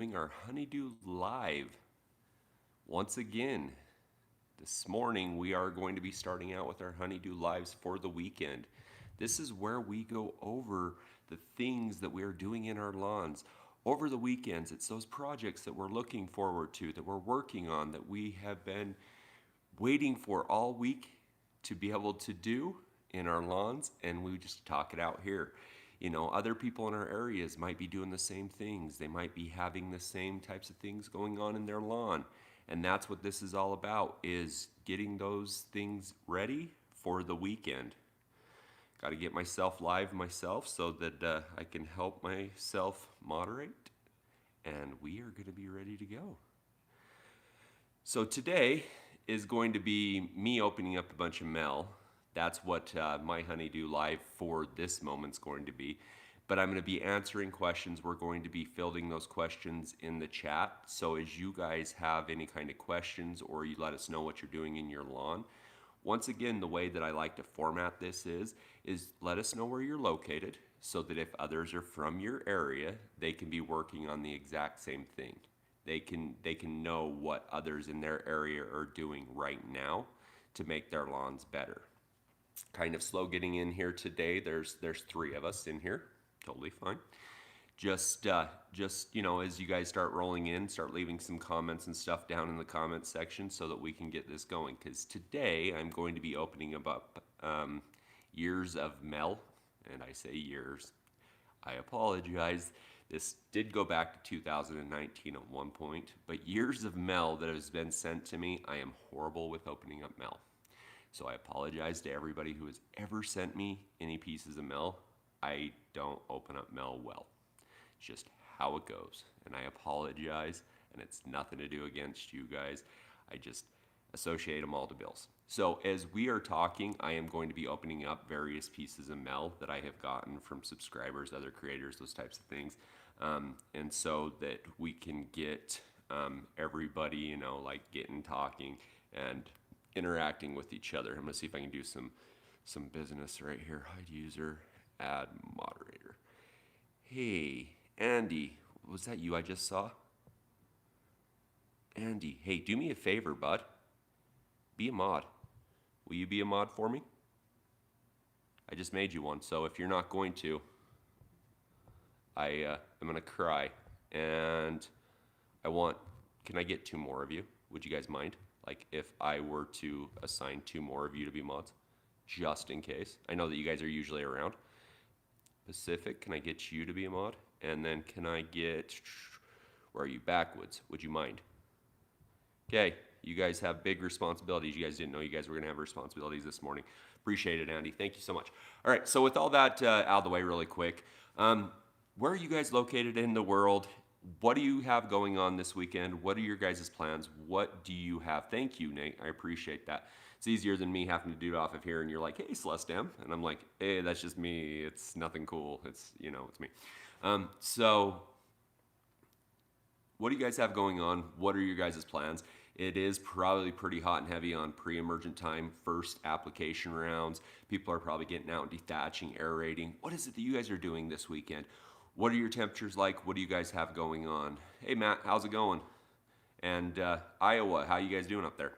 Doing our honeydew live once again. This morning we are going to be starting out with our honeydew lives for the weekend. This is where we go over the things that we are doing in our lawns over the weekends. It's those projects that we're looking forward to, that we're working on, that we have been waiting for all week to be able to do in our lawns, and we just talk it out here. Other people in our areas might be doing the same things. They might be having the same types of things going on in their lawn. And that's what this is all about, is getting those things ready for the weekend. Got to get myself live myself so that I can help myself moderate. And we are going to be ready to go. So today is going to be me opening up a bunch of Mel. That's what my honeydew live for this moment's going to be. But I'm going to be answering questions. We're going to be fielding those questions in the chat. So as you guys have any kind of questions, or you let us know what you're doing in your lawn. Once again, the way that I like to format this is let us know where you're located, so that if others are from your area, they can be working on the exact same thing. They can know what others in their area are doing right now to make their lawns better. Kind of slow getting in here today. There's 3 of us in here. Totally fine. Just as you guys start rolling in, start leaving some comments and stuff down in the comments section so that we can get this going. Because today I'm going to be opening up years of Mel, and I say years. I apologize. This did go back to 2019 at one point, but years of Mel that has been sent to me. I am horrible with opening up Mel. So I apologize to everybody who has ever sent me any pieces of Mel. I don't open up Mel well. It's just how it goes. And I apologize, and it's nothing to do against you guys. I just associate them all to bills. So as we are talking, I am going to be opening up various pieces of Mel that I have gotten from subscribers, other creators, those types of things. And so that we can get everybody, like getting, talking, and interacting with each other. I'm gonna see if I can do some business right here. Hide user, add moderator. Hey, Andy, was that you I just saw? Andy, hey, do me a favor, bud. Be a mod. Will you be a mod for me? I just made you one, so if you're not going to, I'm gonna cry. And can I get 2 more of you? Would you guys mind? Like if I were to assign 2 more of you to be mods, just in case. I know that you guys are usually around. Pacific, can I get you to be a mod? And then can I get, where are you? Backwoods, would you mind? Okay, you guys have big responsibilities. You guys didn't know you guys were gonna have responsibilities this morning. Appreciate it, Andy. Thank you so much. All right, so with all that out of the way really quick, where are you guys located in the world? What do you have going on this weekend? What are your guys' plans? What do you have? Thank you, Nate. I appreciate that. It's easier than me having to do it off of here and you're like, hey, Celestam. And I'm like, hey, that's just me. It's nothing cool. It's me. So what do you guys have going on? What are your guys' plans? It is probably pretty hot and heavy on pre-emergent time, first application rounds. People are probably getting out and dethatching, aerating. What is it that you guys are doing this weekend? What are your temperatures like? What do you guys have going on? Hey, Matt, how's it going? And Iowa, how you guys doing up there?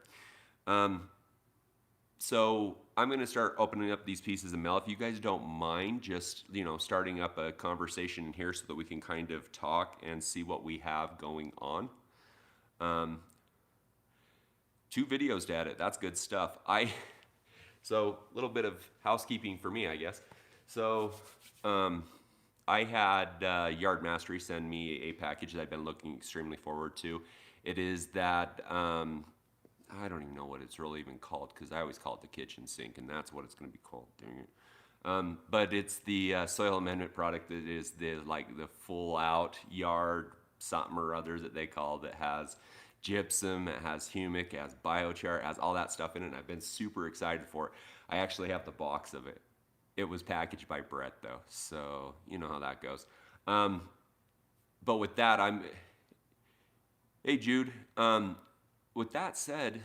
So I'm going to start opening up these pieces of Mel. If you guys don't mind, just starting up a conversation in here so that we can kind of talk and see what we have going on. 2 videos to edit. That's good stuff. So a little bit of housekeeping for me, I guess. So I had Yard Mastery send me a package that I've been looking extremely forward to. It is that, I don't even know what it's really even called, because I always call it the kitchen sink, and that's what it's going to be called. Dang it. But it's the soil amendment product that is the full out yard something or other that they call, that has gypsum, it has humic, it has biochar, it has all that stuff in it, and I've been super excited for it. I actually have the box of it. It was packaged by Brett though, so you know how that goes. But with that, hey Jude, with that said,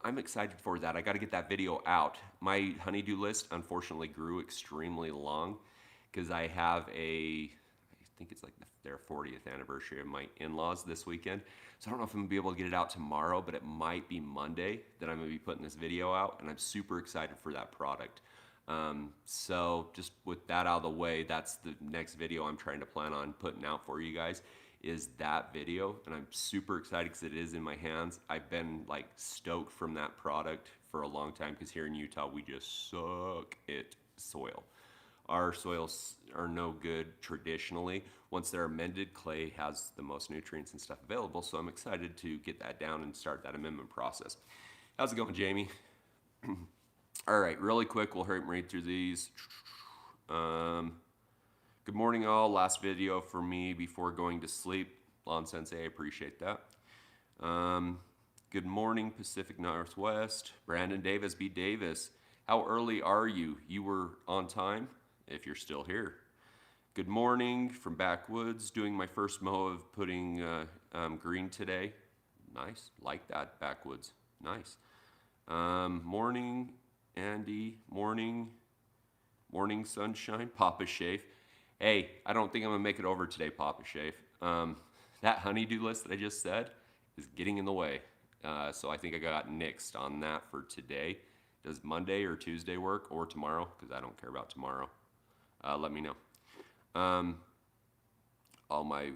I'm excited for that. I got to get that video out. My honeydew list unfortunately grew extremely long because I have I think it's like the their 40th anniversary of my in-laws this weekend. So I don't know if I'm gonna be able to get it out tomorrow, but it might be Monday that I'm gonna be putting this video out, and I'm super excited for that product. So just with that out of the way, that's the next video I'm trying to plan on putting out for you guys, is that video, and I'm super excited because it is in my hands. I've been like stoked from that product for a long time because here in Utah we just suck at soil. Our soils are no good traditionally. Once they're amended, clay has the most nutrients and stuff available, so I'm excited to get that down and start that amendment process. How's it going, Jamie? All right, really quick, we'll hurry and read through these. Good morning, all. Last video for me before going to sleep. Lon Sensei, I appreciate that. Good morning, Pacific Northwest. Brandon Davis, B. Davis. How early are you? You were on time, if you're still here. Good morning from Backwoods. Doing my first mow of putting green today. Nice. Like that, Backwoods. Nice. Morning, Andy. Morning. Morning, sunshine. Papa Shafe. Hey, I don't think I'm going to make it over today, Papa Shafe. That honeydew list that I just said is getting in the way. So I think I got nixed on that for today. Does Monday or Tuesday work, or tomorrow? Because I don't care about tomorrow. Let me know. All my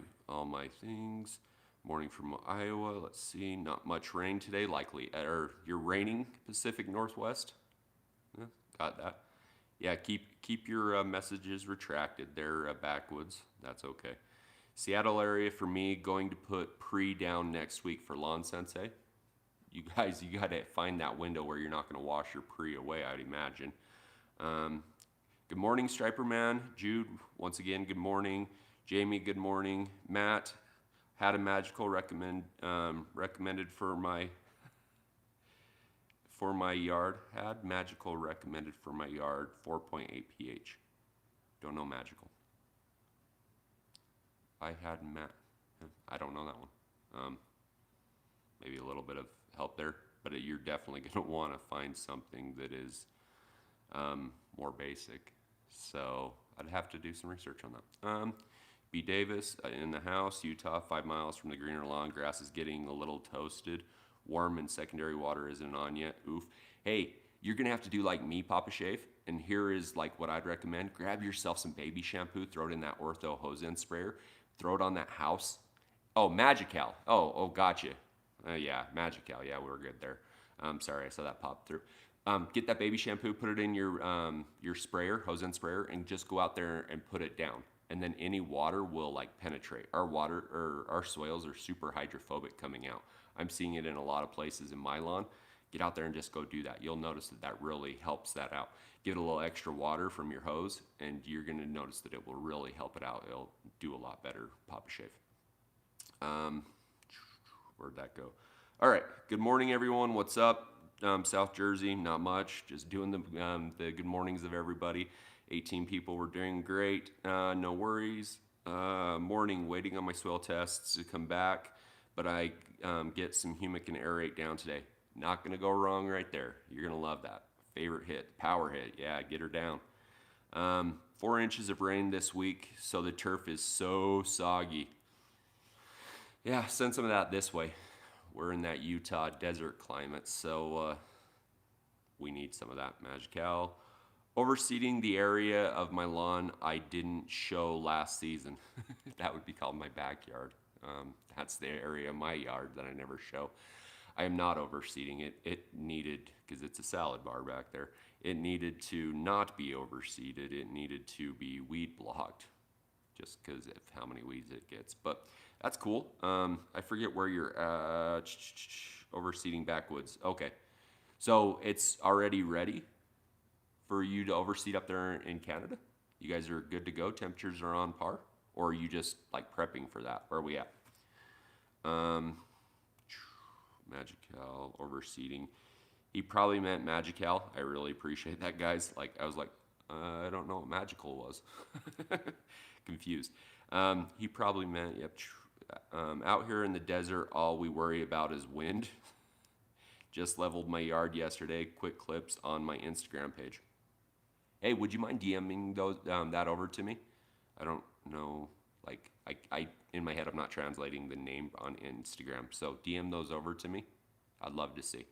things. Morning from Iowa. Let's see. Not much rain today. Likely. Or you're raining Pacific Northwest. Yeah, got that. Yeah, keep your messages retracted. They're Backwoods. That's okay. Seattle area for me, going to put pre down next week for Lon Sensei. You guys, you got to find that window where you're not going to wash your pre away, I'd imagine. Good morning, Striper Man. Jude, once again, good morning. Jamie, good morning. Matt, had a magical recommended for my yard. Had magical recommended for my yard, 4.8 pH. Don't know magical. I don't know that one. Maybe a little bit of help there, but you're definitely going to want to find something that is more basic. So I'd have to do some research on that. B. Davis, in the house, Utah, 5 miles from the greener lawn. Grass is getting a little toasted. Warm and secondary water isn't on yet. Oof. Hey, you're going to have to do like me, Papa Shafe. And here is like what I'd recommend. Grab yourself some baby shampoo. Throw it in that Ortho hose end sprayer. Throw it on that house. Oh, Magical. Oh, gotcha. Yeah, Magical. Yeah, we were good there. Sorry, I saw that pop through. Get that baby shampoo, put it in your sprayer, hose end sprayer, and just go out there and put it down. And then any water will like penetrate. Our soils are super hydrophobic coming out. I'm seeing it in a lot of places in my lawn. Get out there and just go do that. You'll notice that really helps that out. Give it a little extra water from your hose, and you're going to notice that it will really help it out. It'll do a lot better, Papa Shafe. Where'd that go? All right. Good morning, everyone. What's up? South Jersey, not much. Just doing the good mornings of everybody. 18 people were doing great. No worries. Morning, waiting on my soil tests to come back, but I get some humic and aerate down today. Not going to go wrong right there. You're going to love that. Favorite hit, power hit. Yeah, get her down. 4 inches of rain this week, so the turf is so soggy. Yeah, send some of that this way. We're in that Utah desert climate, so we need some of that. Magical. Overseeding the area of my lawn I didn't show last season. That would be called my backyard. That's the area of my yard that I never show. I am not overseeding it. It needed, because it's a salad bar back there, it needed to not be overseeded. It needed to be weed blocked, just because of how many weeds it gets. But that's cool. I forget where you're overseeding Backwoods. Okay, so it's already ready for you to overseed up there in Canada? You guys are good to go? Temperatures are on par? Or are you just like prepping for that? Where are we at? Magical, overseeding. He probably meant Magical. I really appreciate that, guys. Like, I was like, I don't know what magical was. Confused. He probably meant, yep. Out here in the desert, all we worry about is wind. Just leveled my yard yesterday. Quick clips on my Instagram page. Hey, would you mind DMing those that over to me? I don't know Like I in my head, I'm not translating the name on Instagram. So DM those over to me. I'd love to see.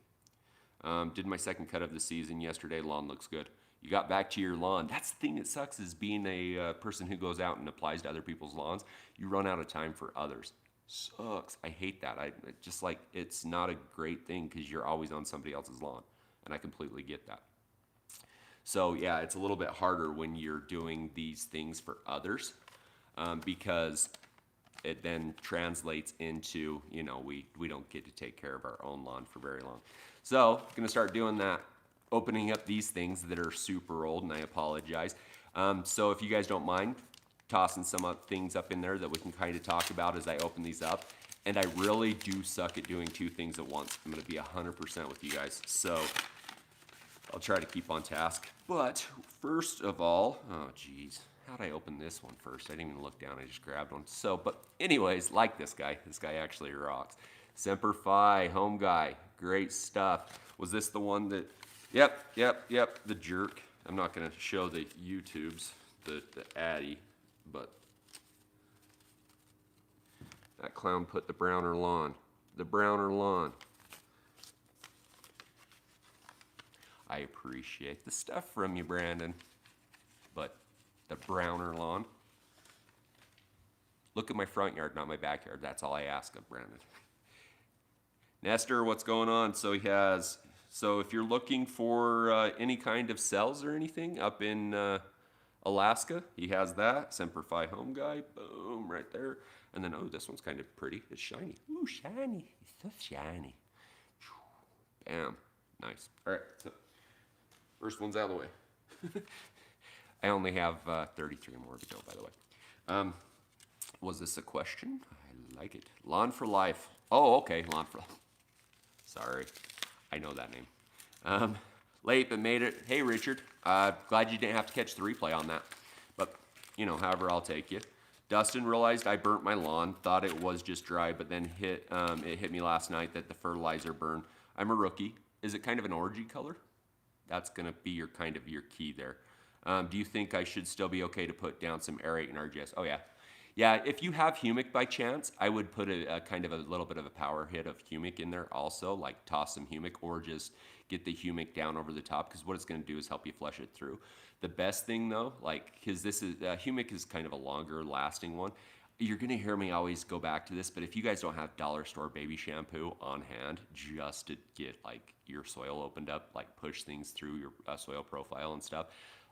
Did my second cut of the season yesterday. Lawn looks good. You got back to your lawn. That's the thing that sucks is being a person who goes out and applies to other people's lawns. You run out of time for others. Sucks. I hate that. I just like it's not a great thing because you're always on somebody else's lawn, and I completely get that. So yeah, it's a little bit harder when you're doing these things for others because it then translates into, you know, we don't get to take care of our own lawn for very long. So I'm gonna start doing that, opening up these things that are super old, and I apologize. So if you guys don't mind tossing some things up in there that we can kind of talk about as I open these up. And I really do suck at doing two things at once. I'm gonna be 100% with you guys. So I'll try to keep on task. But first of all, oh geez, how'd I open this one first? I didn't even look down, I just grabbed one. So, but anyways, like this guy actually rocks. Semper Fi, home guy, great stuff. Was this the one that, yep, the jerk. I'm not gonna show the YouTubes, the Addy, but that clown put the Browner lawn. I appreciate the stuff from you, Brandon, but the Browner lawn. Look at my front yard, not my backyard. That's all I ask of Brandon. Nestor, what's going on? So if you're looking for any kind of cells or anything up in Alaska, he has that. Semper Fi home guy, boom, right there. And then, oh, this one's kind of pretty. It's shiny. Ooh, shiny. It's so shiny. Bam. Nice. All right, so first one's out of the way. I only have 33 more to go, by the way. Was this a question? I like it. Lawn for Life. Oh, okay, Lawn for Life. Sorry, I know that name. Late, but made it. Hey, Richard. Glad you didn't have to catch the replay on that. But, you know, however, I'll take you. Dustin realized I burnt my lawn. Thought it was just dry, but then it hit me last night that the fertilizer burned. I'm a rookie. Is it kind of an orangey color? That's going to be your key there. Do you think I should still be okay to put down some aerate and RGS? Oh, yeah. Yeah, if you have humic by chance, I would put a kind of a little bit of a power hit of humic in there also, like toss some humic or just get the humic down over the top because what it's going to do is help you flush it through. The best thing though, like, because this is, humic is kind of a longer lasting one. You're going to hear me always go back to this, but if you guys don't have dollar store baby shampoo on hand just to get like your soil opened up, like push things through your soil profile and stuff,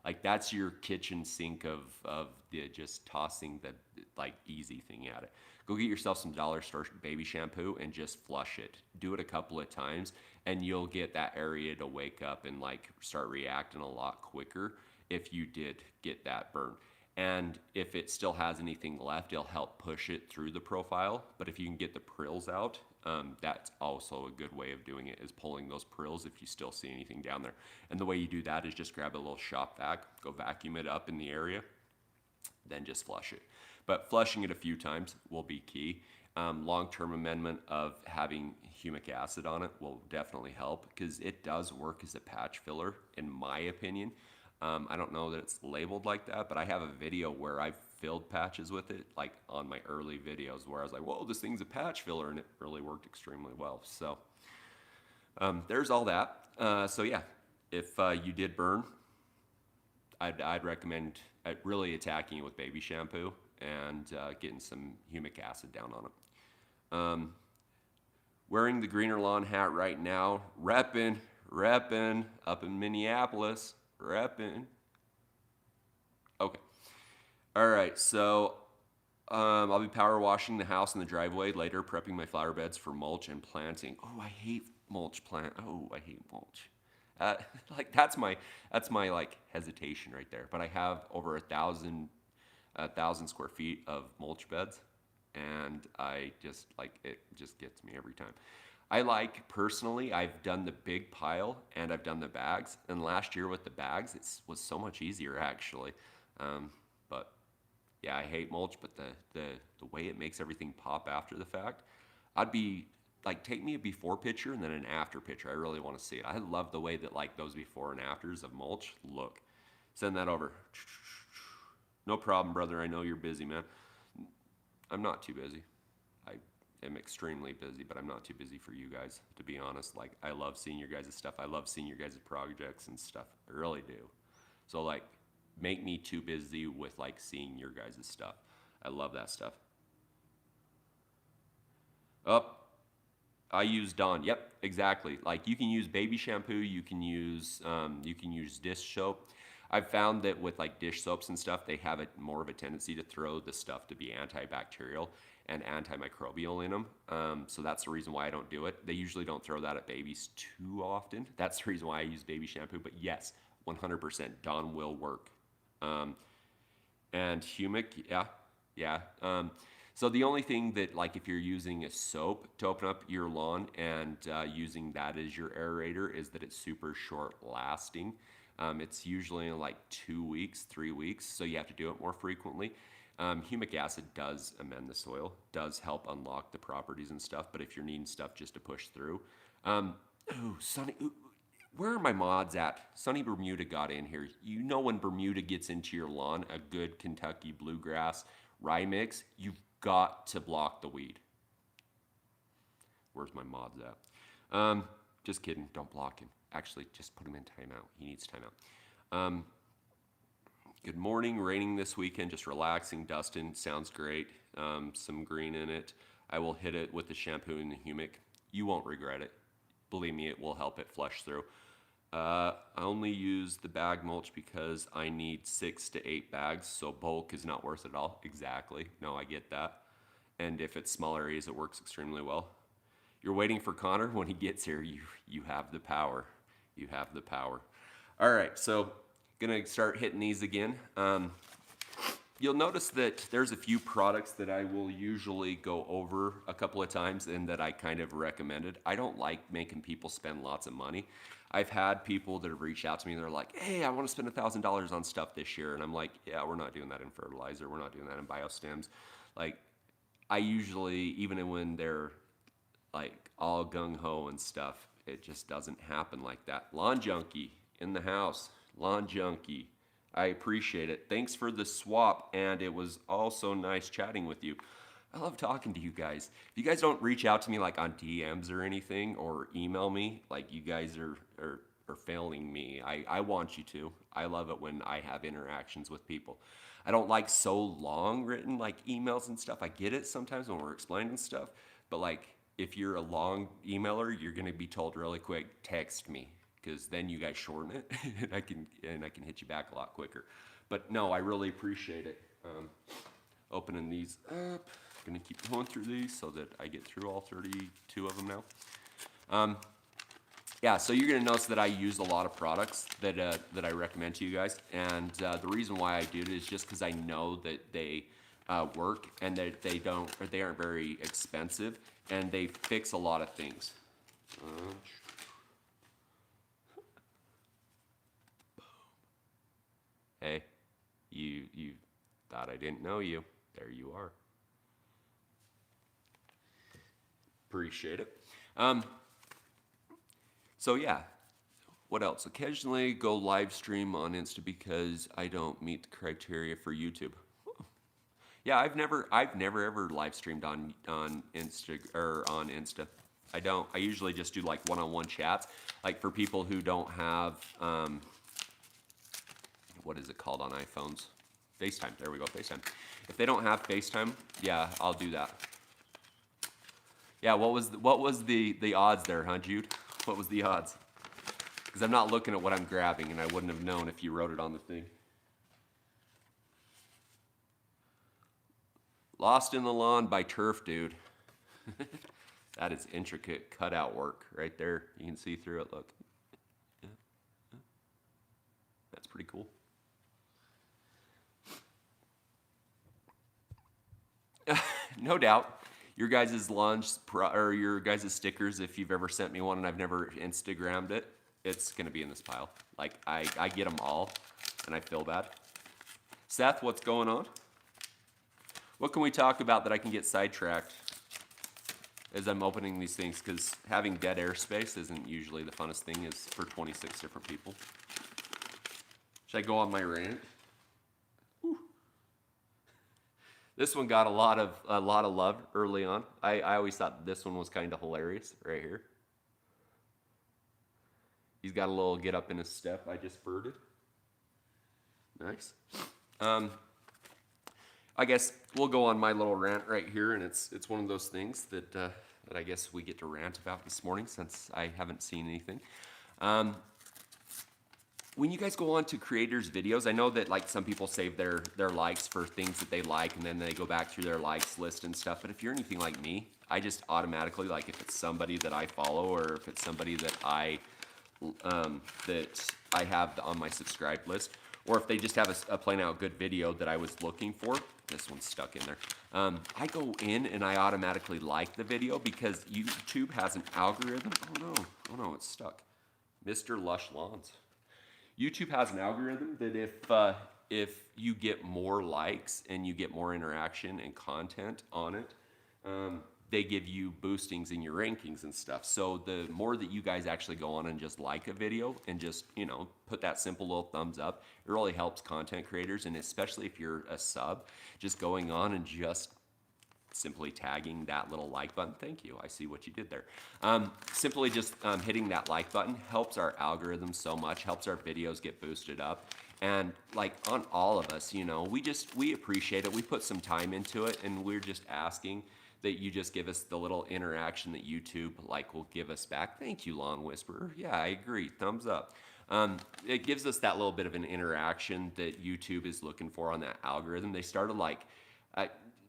like that's your kitchen sink of the just tossing the like easy thing at it. Go get yourself some dollar store baby shampoo and just flush it. Do it a couple of times and you'll get that area to wake up and like start reacting a lot quicker if you did get that burn. And if it still has anything left, it'll help push it through the profile. But if you can get the prills out, that's also a good way of doing it, is pulling those prills if you still see anything down there. And the way you do that is just grab a little shop vac, go vacuum it up in the area, then just flush it. But flushing it a few times will be key. Long-term amendment of having humic acid on it will definitely help because it does work as a patch filler, in my opinion. I don't know that it's labeled like that, but I have a video where I filled patches with it, like on my early videos where I was like, whoa, this thing's a patch filler, and it really worked extremely well. So there's all that. So yeah, if you did burn, I'd recommend really attacking it with baby shampoo and getting some humic acid down on it. Wearing the greener lawn hat right now, reppin' up in Minneapolis. Reppin'. Okay. All right. So I'll be power washing the house and the driveway later, prepping my flower beds for mulch and planting. Oh, I hate mulch plant. Oh, I hate mulch. Like that's my like hesitation right there. But I have over 1,000 square feet of mulch beds, and I just like it. Just gets me every time. I like, personally, I've done the big pile and I've done the bags. And last year with the bags, it was so much easier actually. But yeah, I hate mulch, but the way it makes everything pop after the fact, I'd be like, take me a before picture and then an after picture. I really want to see it. I love the way that like those before and afters of mulch look. Send that over. No problem, brother. I know you're busy, man. I'm not too busy. I am extremely busy, but I'm not too busy for you guys, to be honest. Like, I love seeing your guys' stuff. I love seeing your guys' projects and stuff. I really do. So, like, make me too busy with, like, seeing your guys' stuff. I love that stuff. Up. I use Dawn. Yep, exactly. Like, you can use baby shampoo. You can use dish soap. I've found that with like dish soaps and stuff, they have more of a tendency to throw the stuff to be antibacterial and antimicrobial in them. So that's the reason why I don't do it. They usually don't throw that at babies too often. That's the reason why I use baby shampoo. But yes, 100% Dawn will work. And humic, yeah, yeah. So the only thing that, like, if you're using a soap to open up your lawn and using that as your aerator, is that it's super short lasting. It's usually in like 2 weeks, 3 weeks, so you have to do it more frequently. Humic acid does amend the soil, does help unlock the properties and stuff, but if you're needing stuff just to push through. Sonny, where are my mods at? Sonny Bermuda got in here. You know, when Bermuda gets into your lawn, a good Kentucky bluegrass rye mix, you've got to block the weed. Where's my mods at? Just kidding, don't block him. Actually, just put him in timeout. He needs timeout. Good morning, raining this weekend, just relaxing, dusting, sounds great. Some green in it. I will hit it with the shampoo and the humic. You won't regret it. Believe me, it will help it flush through. I only use the bag mulch because I need 6 to 8 bags, so bulk is not worth it all. Exactly. No, I get that. And if it's small areas, it works extremely well. You're waiting for Connor. When he gets here, you have the power. You have the power. All right, so gonna start hitting these again. You'll notice that there's a few products that I will usually go over a couple of times and that I kind of recommended. I don't like making people spend lots of money. I've had people that have reached out to me and they're like, hey, I want to spend $1,000 on stuff this year. And I'm like, yeah, we're not doing that in fertilizer. We're not doing that in biostems. Like, I usually, even when they're like all gung-ho and stuff, it just doesn't happen like that. Lawn Junkie in the house. Lawn Junkie. I appreciate it. Thanks for the swap, and it was also nice chatting with you. I love talking to you guys. If you guys don't reach out to me like on DMs or anything, or email me, like, you guys are failing me. I want you to. I love it when I have interactions with people. I don't like so long written like emails and stuff. I get it sometimes when we're explaining stuff, but like, if you're a long emailer, you're gonna be told really quick, text me, because then you guys shorten it, and I can hit you back a lot quicker. But no, I really appreciate it. Opening these up, gonna keep going through these so that I get through all 32 of them now. Yeah, so you're gonna notice that I use a lot of products that I recommend to you guys, and the reason why I do it is just because I know that they work and that they aren't very expensive, and they fix a lot of things. Hey, you thought I didn't know you. There you are. Appreciate it. So yeah, what else? Occasionally go live stream on Insta because I don't meet the criteria for YouTube. Yeah, I've never ever live streamed on Insta. I don't. I usually just do like one-on-one chats, like for people who don't have what is it called on iPhones? FaceTime. There we go, FaceTime. If they don't have FaceTime, yeah, I'll do that. Yeah, what was the odds there, huh, Jude? What was the odds? Because I'm not looking at what I'm grabbing, and I wouldn't have known if you wrote it on the thing. Lost in the Lawn by Turf Dude. That is intricate cutout work right there. You can see through it, look. That's pretty cool. No doubt. Your guys' or your guys' stickers, if you've ever sent me one and I've never Instagrammed it, it's going to be in this pile. Like, I get them all, and I feel bad. Seth, what's going on? What can we talk about that I can get sidetracked as I'm opening these things? Because having dead airspace isn't usually the funnest thing is for 26 different people. Should I go on my rant? Whew. This one got a lot of love early on. I always thought this one was kind of hilarious right here. He's got a little get up in his step. I just birded. Nice. Um, I guess we'll go on my little rant right here, and it's one of those things that I guess we get to rant about this morning since I haven't seen anything. Um, when you guys go on to creators' videos, I know that like some people save their likes for things that they like, and then they go back through their likes list and stuff. But if you're anything like me, I just automatically, like if it's somebody that I follow or if it's somebody that I have on my subscribed list, or if they just have a plain out good video that I was looking for. This one's stuck in there. I go in and I automatically like the video because YouTube has an algorithm. Oh no, it's stuck. Mr. Lush Lawns. YouTube has an algorithm that if you get more likes and you get more interaction and content on it, they give you boostings in your rankings and stuff. So the more that you guys actually go on and just like a video and just, put that simple little thumbs up, it really helps content creators. And especially if you're a sub, just going on and just simply tagging that little like button. Thank you. I see what you did there. Simply just hitting that like button helps our algorithm so much, helps our videos get boosted up. And like on all of us, we appreciate it. We put some time into it, and we're just asking that you just give us the little interaction that YouTube will give us back. Thank you, Lawn Whisperer. Yeah, I agree. Thumbs up. It gives us that little bit of an interaction that YouTube is looking for on that algorithm. They started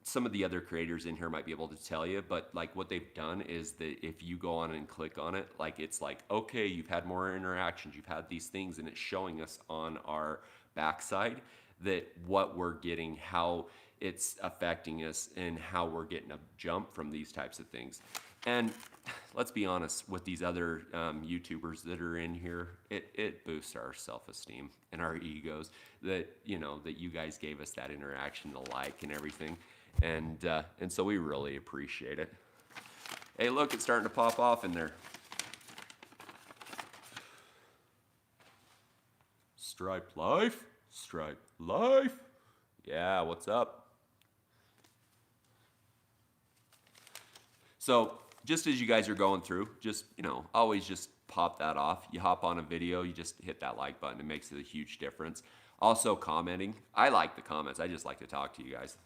some of the other creators in here might be able to tell you, but what they've done is that if you go on and click on it, it's okay, you've had more interactions, you've had these things, and it's showing us on our backside that what we're getting, how it's affecting us, and how we're getting a jump from these types of things. And let's be honest, with these other YouTubers that are in here, it boosts our self-esteem and our egos that you guys gave us that interaction, the like and everything. And so we really appreciate it. Hey, look, it's starting to pop off in there. Striped Life? Striped Life? Yeah, what's up? So, just as you guys are going through, just, always just pop that off. You hop on a video, you just hit that like button. It makes a huge difference. Also, commenting. I like the comments. I just like to talk to you guys.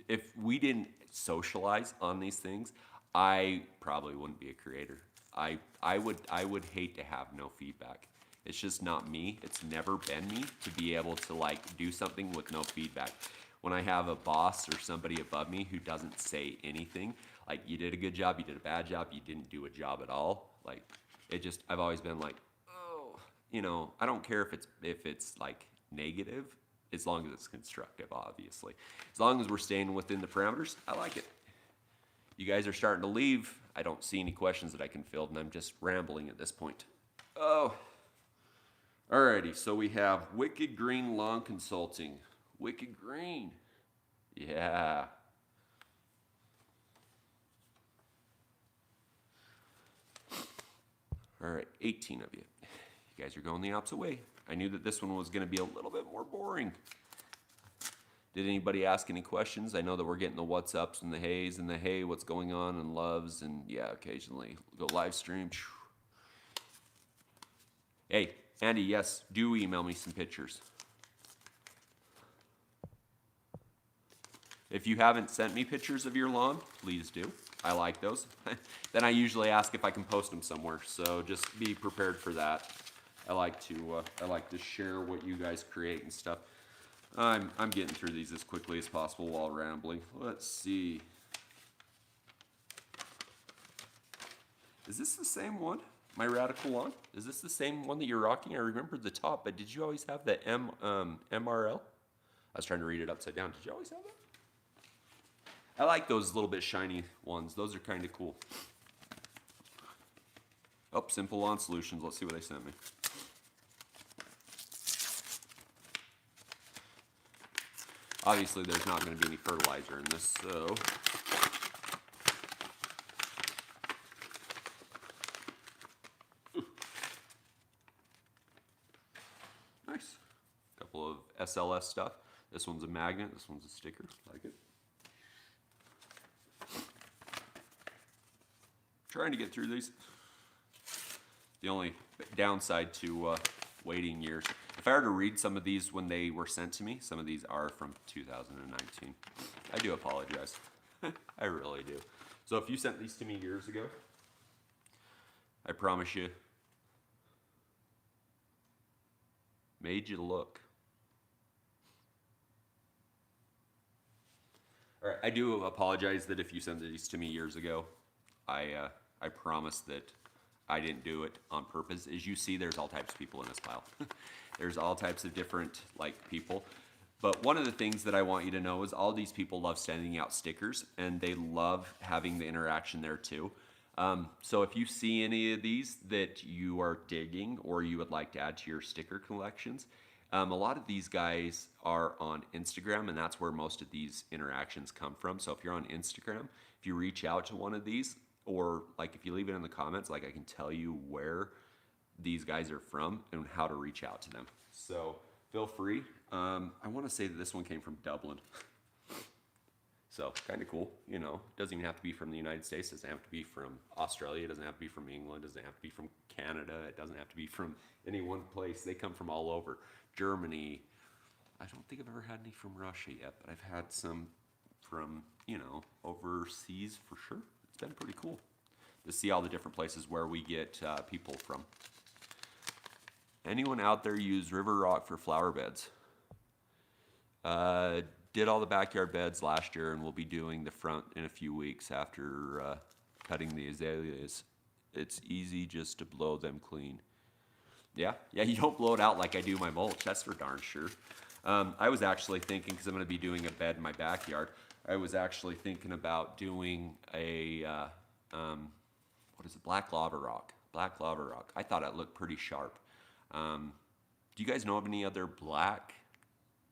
If we didn't socialize on these things, I probably wouldn't be a creator. I would hate to have no feedback. It's just not me. It's never been me to be able to do something with no feedback. When I have a boss or somebody above me who doesn't say anything, you did a good job, you did a bad job, you didn't do a job at all. I've always been oh, I don't care if it's negative, as long as it's constructive, obviously. As long as we're staying within the parameters, I like it. You guys are starting to leave. I don't see any questions that I can field, and I'm just rambling at this point. Oh. Alrighty, so we have Wicked Green Lawn Consulting. Wicked Green. Yeah. All right, 18 of you. You guys are going the opposite way. I knew that this one was going to be a little bit more boring. Did anybody ask any questions? I know that we're getting the what's ups and the heys and the hey, what's going on and loves, and yeah, occasionally go live stream. Hey, Andy, yes, do email me some pictures. If you haven't sent me pictures of your lawn, please do. I like those. Then I usually ask if I can post them somewhere, so just be prepared for that. I like to share what you guys create and stuff. I'm getting through these as quickly as possible while rambling. Let's see. Is this the same one? My Radical Lawn? Is this the same one that you're rocking? I remember the top, but did you always have the MRL? I was trying to read it upside down. Did you always have that? I like those little bit shiny ones. Those are kind of cool. Oh, Simple Lawn Solutions. Let's see what they sent me. Obviously, there's not going to be any fertilizer in this, so... Nice. Couple of SLS stuff. This one's a magnet. This one's a sticker. Like it. trying to get through these. The only downside to waiting years. If I were to read some of these when they were sent to me, some of these are from 2019. I do apologize. I really do. So if you sent these to me years ago, I promise you, made you look. All right, I do apologize that if you sent these to me years ago, I promise that I didn't do it on purpose. As you see, there's all types of people in this pile. There's all types of different people. But one of the things that I want you to know is all these people love sending out stickers, and they love having the interaction there too. So if you see any of these that you are digging or you would like to add to your sticker collections, a lot of these guys are on Instagram, and that's where most of these interactions come from. So if you're on Instagram, if you reach out to one of these, or like if you leave it in the comments, like I can tell you where these guys are from and how to reach out to them. So feel free. I want to say that this one came from Dublin. So kind of cool, you know. Doesn't even have to be from the United States. Doesn't have to be from Australia. Doesn't have to be from England. Doesn't have to be from Canada. It doesn't have to be from any one place. They come from all over. Germany. I don't think I've ever had any from Russia yet, but I've had some from, you know, overseas for sure. It's been pretty cool to see all the different places where we get people from. Anyone out there use river rock for flower beds? Did all the backyard beds last year, and we'll be doing the front in a few weeks after cutting the azaleas. It's easy just to blow them clean. Yeah, you don't blow it out like I do my mulch, that's for darn sure. I was actually thinking, because I'm going to be doing a bed in my backyard, I was actually thinking about doing a, what is it, black lava rock. Black lava rock. I thought it looked pretty sharp. Do you guys know of any other black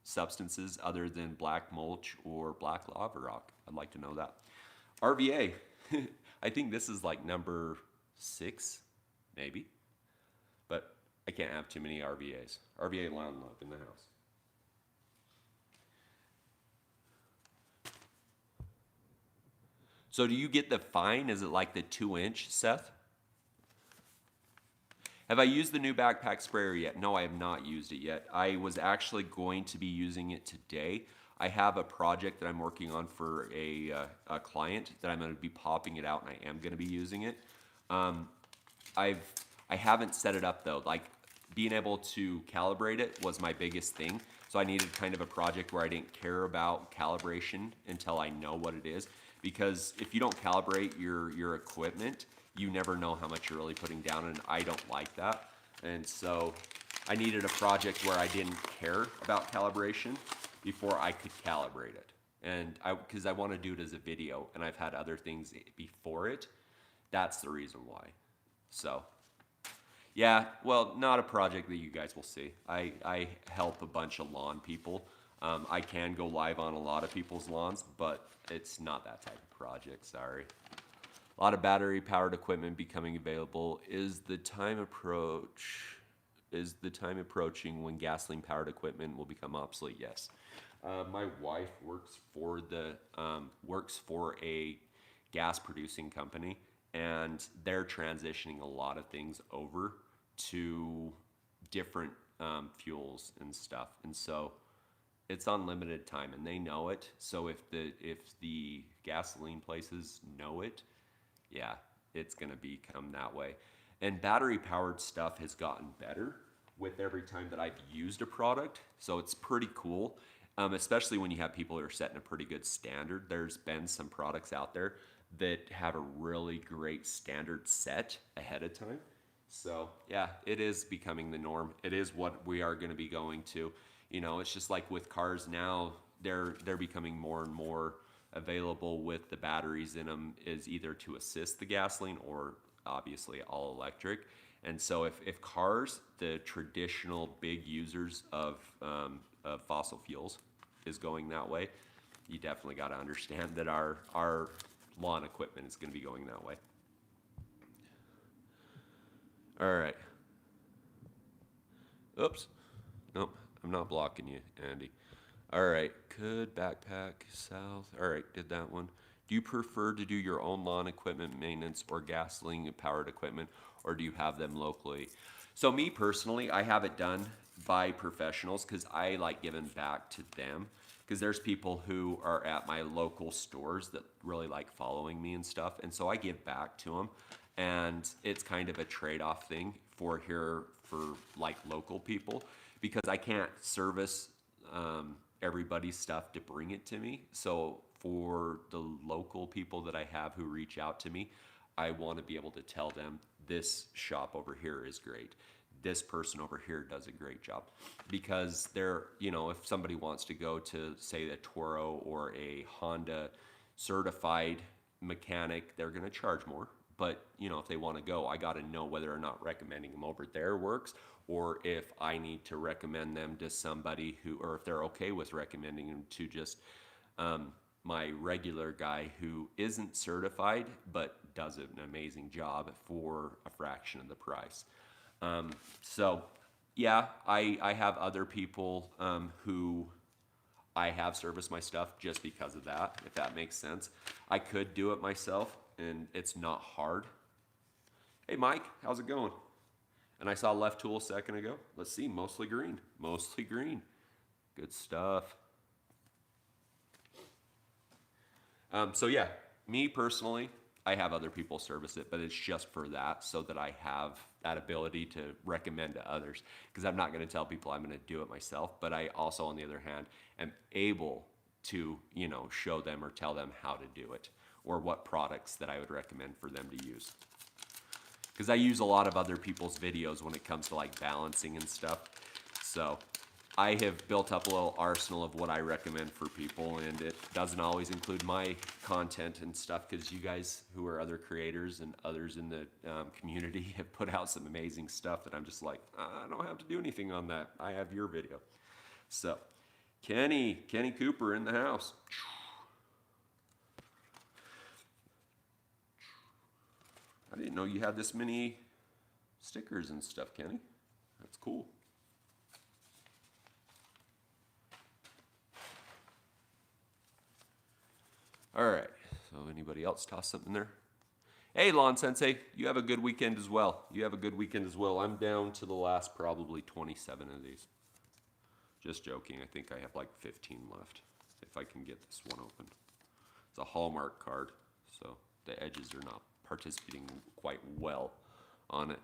substances other than black mulch or black lava rock? I'd like to know that. RVA. I think this is like number 6, maybe. But I can't have too many RVAs. RVA Lawn Love in the house. So do you get the fine? Is it like the 2-inch, Seth? Have I used the new backpack sprayer yet? No, I have not used it yet. I was actually going to be using it today. I have a project that I'm working on for a client that I'm going to be popping it out, and I am going to be using it. I haven't set it up though. Like being able to calibrate it was my biggest thing. So I needed kind of a project where I didn't care about calibration until I know what it is. Because if you don't calibrate your equipment, you never know how much you're really putting down, and I don't like that. And so I needed a project where I didn't care about calibration before I could calibrate it. And because I want to do it as a video, and I've had other things before it. That's the reason why. So yeah, well, not a project that you guys will see. I help a bunch of lawn people. I can go live on a lot of people's lawns, but it's not that type of project, sorry. A lot of battery-powered equipment becoming available. Is the time approaching when gasoline-powered equipment will become obsolete? Yes. My wife works for a gas-producing company, and they're transitioning a lot of things over to different fuels and stuff, and so it's on limited time, and they know it. So if the gasoline places know it, yeah, it's gonna become that way. And battery powered stuff has gotten better with every time that I've used a product. So it's pretty cool, especially when you have people who are setting a pretty good standard. There's been some products out there that have a really great standard set ahead of time. So yeah, it is becoming the norm. It is what we are gonna be going to. You know, it's just like with cars now, they're becoming more and more available with the batteries in them, is either to assist the gasoline or obviously all electric. And so if cars, the traditional big users of fossil fuels, is going that way, you definitely got to understand that our lawn equipment is going to be going that way. All right. Oops. Nope. I'm not blocking you, Andy. All right. Could backpack south. All right. Did that one. Do you prefer to do your own lawn equipment maintenance or gasoline powered equipment, or do you have them locally? So me personally, I have it done by professionals because I like giving back to them. Because there's people who are at my local stores that really like following me and stuff, and so I give back to them, and it's kind of a trade-off thing for here for like local people because I can't service everybody's stuff to bring it to me. So for the local people that I have who reach out to me, I want to be able to tell them this shop over here is great. This person over here does a great job because they're, if somebody wants to go to say a Toro or a Honda certified mechanic, they're going to charge more. But, if they want to go, I got to know whether or not recommending them over there works, or if I need to recommend them to somebody who, or if they're okay with recommending them to just my regular guy who isn't certified but does an amazing job for a fraction of the price. So, yeah, I have other people who I have serviced my stuff just because of that, if that makes sense. I could do it myself, and it's not hard. Hey, Mike, how's it going? And I saw left tool a second ago. Let's see, mostly green. Mostly green. Good stuff. So yeah, me personally, I have other people service it, but it's just for that, so that I have that ability to recommend to others. Because I'm not going to tell people I'm going to do it myself, but I also, on the other hand, am able to, show them or tell them how to do it, or what products that I would recommend for them to use. Because I use a lot of other people's videos when it comes to like balancing and stuff. So I have built up a little arsenal of what I recommend for people, and it doesn't always include my content and stuff because you guys who are other creators and others in the community have put out some amazing stuff that I'm just like, I don't have to do anything on that. I have your video. So Kenny Cooper in the house. I didn't know you had this many stickers and stuff, Kenny. That's cool. All right, so anybody else toss something there? Hey, Lawn Sensei, you have a good weekend as well. I'm down to the last probably 27 of these. Just joking, I think I have like 15 left, if I can get this one open. It's a Hallmark card, so the edges are not participating quite well on it.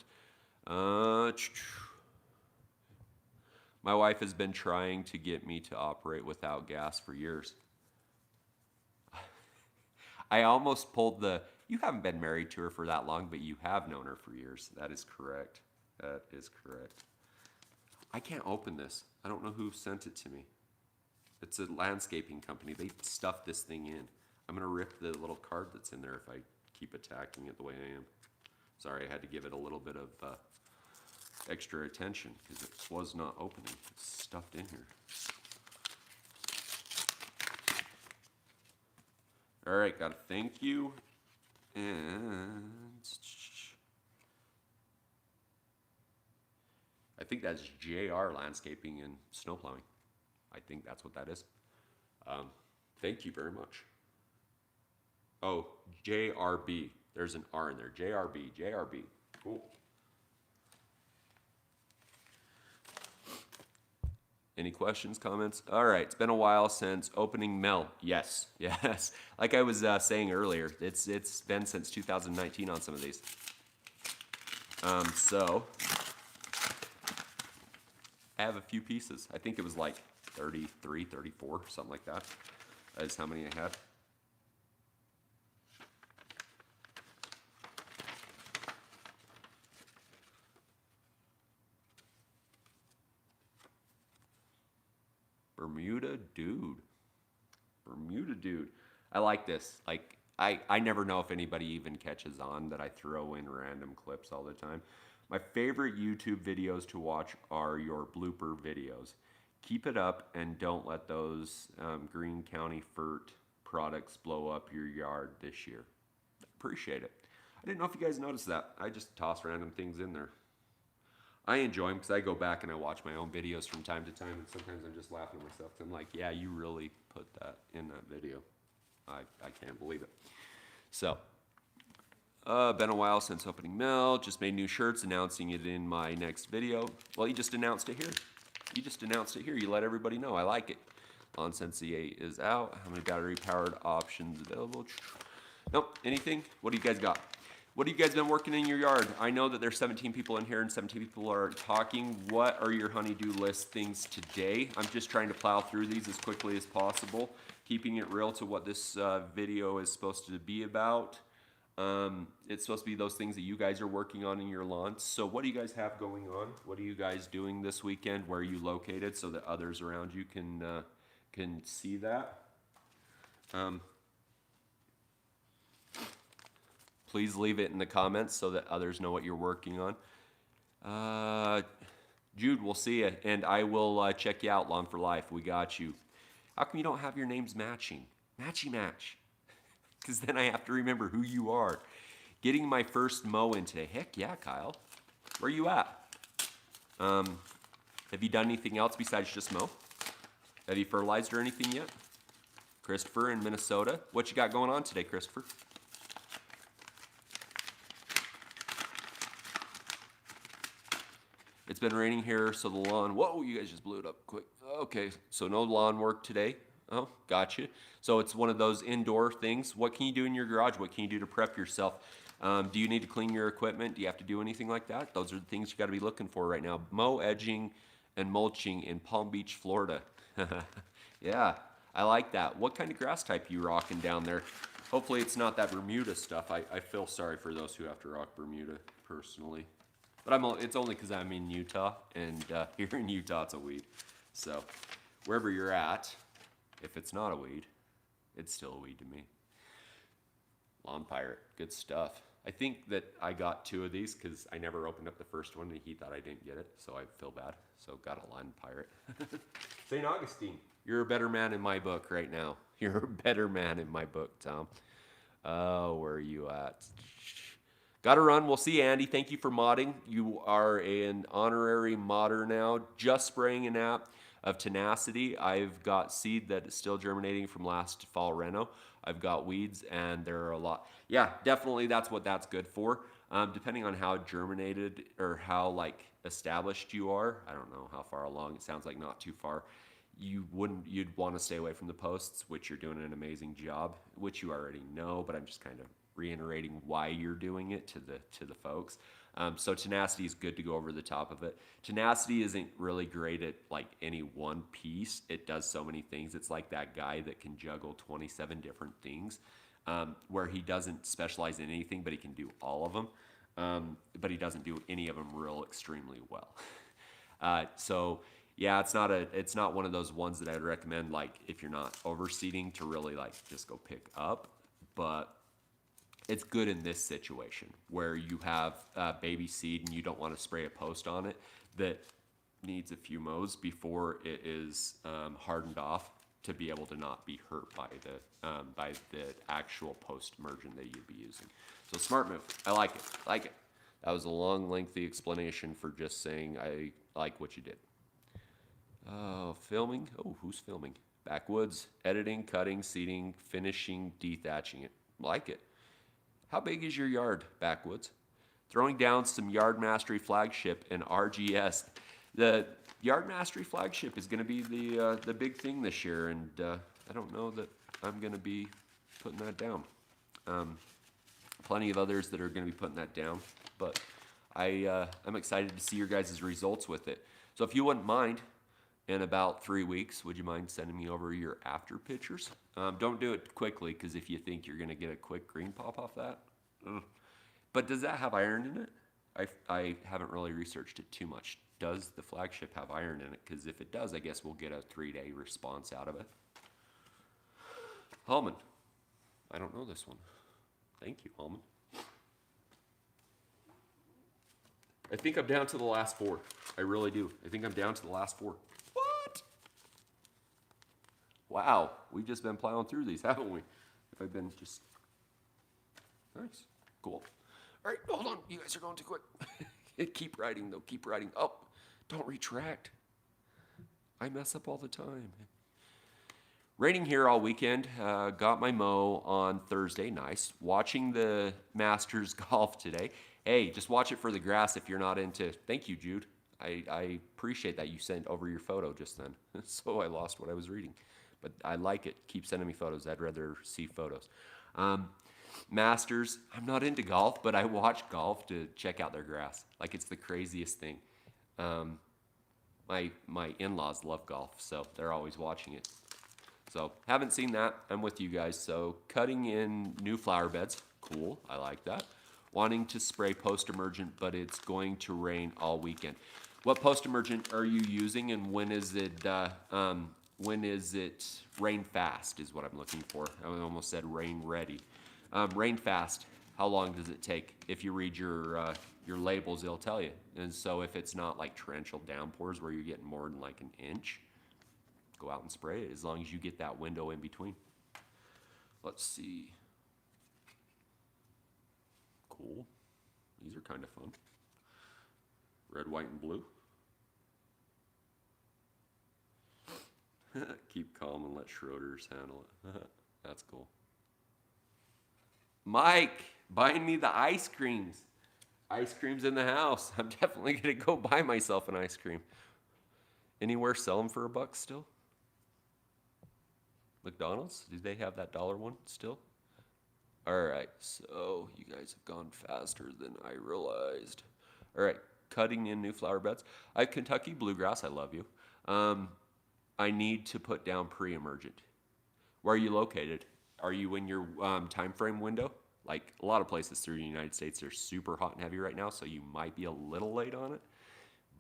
My wife has been trying to get me to operate without gas for years. I almost pulled you haven't been married to her for that long, but you have known her for years. That is correct. I can't open this. I don't know who sent it to me. It's a landscaping company. They stuffed this thing in. I'm going to rip the little card that's in there if I keep attacking it the way I am. Sorry, I had to give it a little bit of extra attention because it was not opening. It's stuffed in here. All right, got a thank you. And I think that's JR Landscaping and Snowplowing. I think that's what that is. Thank you very much. Oh, JRB. There's an R in there. JRB. Cool. Any questions, comments? All right, it's been a while since opening Mel. Yes. Like I was saying earlier, it's been since 2019 on some of these. So I have a few pieces. I think it was like 33, 34, something like that. That is how many I had. Bermuda dude. I like this. Like, I never know if anybody even catches on that I throw in random clips all the time. My favorite YouTube videos to watch are your blooper videos. Keep it up and don't let those Greene County FERT products blow up your yard this year. Appreciate it. I didn't know if you guys noticed that. I just toss random things in there. I enjoy them because I go back and I watch my own videos from time to time, and sometimes I'm just laughing at myself. I'm like, yeah, you really put that in that video. I can't believe it. So, been a while since opening mail. Just made new shirts, announcing it in my next video. Well, you just announced it here. You just announced it here. You let everybody know. I like it. Lawn Sensei 8 is out. How many battery-powered options available? Nope. Anything? What do you guys got? What have you guys been working in your yard? I know that there's 17 people in here and 17 people are talking. What are your honeydew list things today? I'm just trying to plow through these as quickly as possible, keeping it real to what this video is supposed to be about. It's supposed to be those things that you guys are working on in your lawns. So what do you guys have going on? What are you guys doing this weekend? Where are you located so that others around you can see that? Please leave it in the comments so that others know what you're working on. Jude, we'll see you, and I will check you out, Lawn for Life. We got you. How come you don't have your names matching? Matchy match. Because then I have to remember who you are. Getting my first mow in today. Heck yeah, Kyle. Where are you at? Have you done anything else besides just mow? Have you fertilized or anything yet? Christopher in Minnesota. What you got going on today, Christopher? It's been raining here, so the lawn, whoa, you guys just blew it up quick. Okay, so no lawn work today. Oh, gotcha. So it's one of those indoor things. What can you do in your garage? What can you do to prep yourself? Do you need to clean your equipment? Do you have to do anything like that? Those are the things you got to be looking for right now. Mow, edging, and mulching in Palm Beach, Florida. Yeah, I like that. What kind of grass type are you rocking down there? Hopefully it's not that Bermuda stuff. I feel sorry for those who have to rock Bermuda personally. But it's only because I'm in Utah, and here in Utah it's a weed. So wherever you're at, if it's not a weed, it's still a weed to me. Lawn Pirate, good stuff. I think that I got 2 of these because I never opened up the first one and he thought I didn't get it, so I feel bad. So got a Lawn Pirate. St. Augustine, you're a better man in my book right now. You're a better man in my book, Tom. Oh, where are you at? Gotta run. We'll see, Andy. Thank you for modding. You are an honorary modder now. Just spraying an app of tenacity. I've got seed that is still germinating from last fall reno. I've got weeds, and there are a lot. Yeah, definitely that's what that's good for. Depending on how germinated or how like established you are, I don't know how far along. It sounds like not too far. You'd want to stay away from the posts, which you're doing an amazing job, which you already know, but I'm just kind of reiterating why you're doing it to the folks. So tenacity is good to go over the top of it. Tenacity isn't really great at like any one piece. It does so many things. It's like that guy that can juggle 27 different things, where he doesn't specialize in anything, but he can do all of them. But he doesn't do any of them real extremely well. So yeah, it's not one of those ones that I'd recommend, like if you're not overseeding, to really like just go pick up, but it's good in this situation where you have baby seed and you don't want to spray a post on it that needs a few mows before it is hardened off to be able to not be hurt by the actual post margin that you'd be using. So smart move. I like it. I like it. That was a long, lengthy explanation for just saying I like what you did. Oh, filming. Oh, who's filming? Backwoods, editing, cutting, seeding, finishing, dethatching it. Like it. How big is your yard, Backwoods? Throwing down some Yard Mastery Flagship and RGS. The Yard Mastery Flagship is going to be the big thing this year, and I don't know that I'm going to be putting that down. Plenty of others that are going to be putting that down, but I'm excited to see your guys' results with it. So if you wouldn't mind, in about 3 weeks, would you mind sending me over your after pictures? Don't do it quickly, because if you think you're going to get a quick green pop off that. But does that have iron in it? I haven't really researched it too much. Does the Flagship have iron in it? Because if it does, I guess we'll get a 3-day response out of it. Hallman. I don't know this one. Thank you, Hallman. I think I'm down to the last 4. I really do. I think I'm down to the last 4. What? Wow, we've just been plowing through these, haven't we? If I've been just... Nice. Cool. All right, hold on. You guys are going too quick. Keep writing, though. Keep writing. Oh, don't retract. I mess up all the time. Raining here all weekend. Got my mow on Thursday. Nice. Watching the Masters golf today. Hey, just watch it for the grass if you're not into. Thank you, Jude. I appreciate that you sent over your photo just then. So I lost what I was reading. But I like it. Keep sending me photos. I'd rather see photos. Masters. I'm not into golf, but I watch golf to check out their grass. Like it's the craziest thing. My in-laws love golf, so they're always watching it. So haven't seen that. I'm with you guys. So cutting in new flower beds. Cool. I like that. Wanting to spray post-emergent, but it's going to rain all weekend. What post-emergent are you using, and when is it rain fast is what I'm looking for. I almost said rain ready. Rain fast, how long does it take? If you read your labels, it'll tell you. And so if it's not like torrential downpours where you're getting more than like an inch, go out and spray it as long as you get that window in between. Let's see. Cool. These are kind of fun. Red, white, and blue. Keep calm and let Schroeder's handle it. That's cool. Mike, buying me the ice creams. Ice cream's in the house. I'm definitely going to go buy myself an ice cream. Anywhere sell them for $1 still? McDonald's? Do they have that $1 one still? All right, so you guys have gone faster than I realized. All right, cutting in new flower beds. I have Kentucky bluegrass. I love you. I need to put down pre-emergent. Where are you located? Are you in your time frame window? Like a lot of places through the United States, they're super hot and heavy right now, so you might be a little late on it.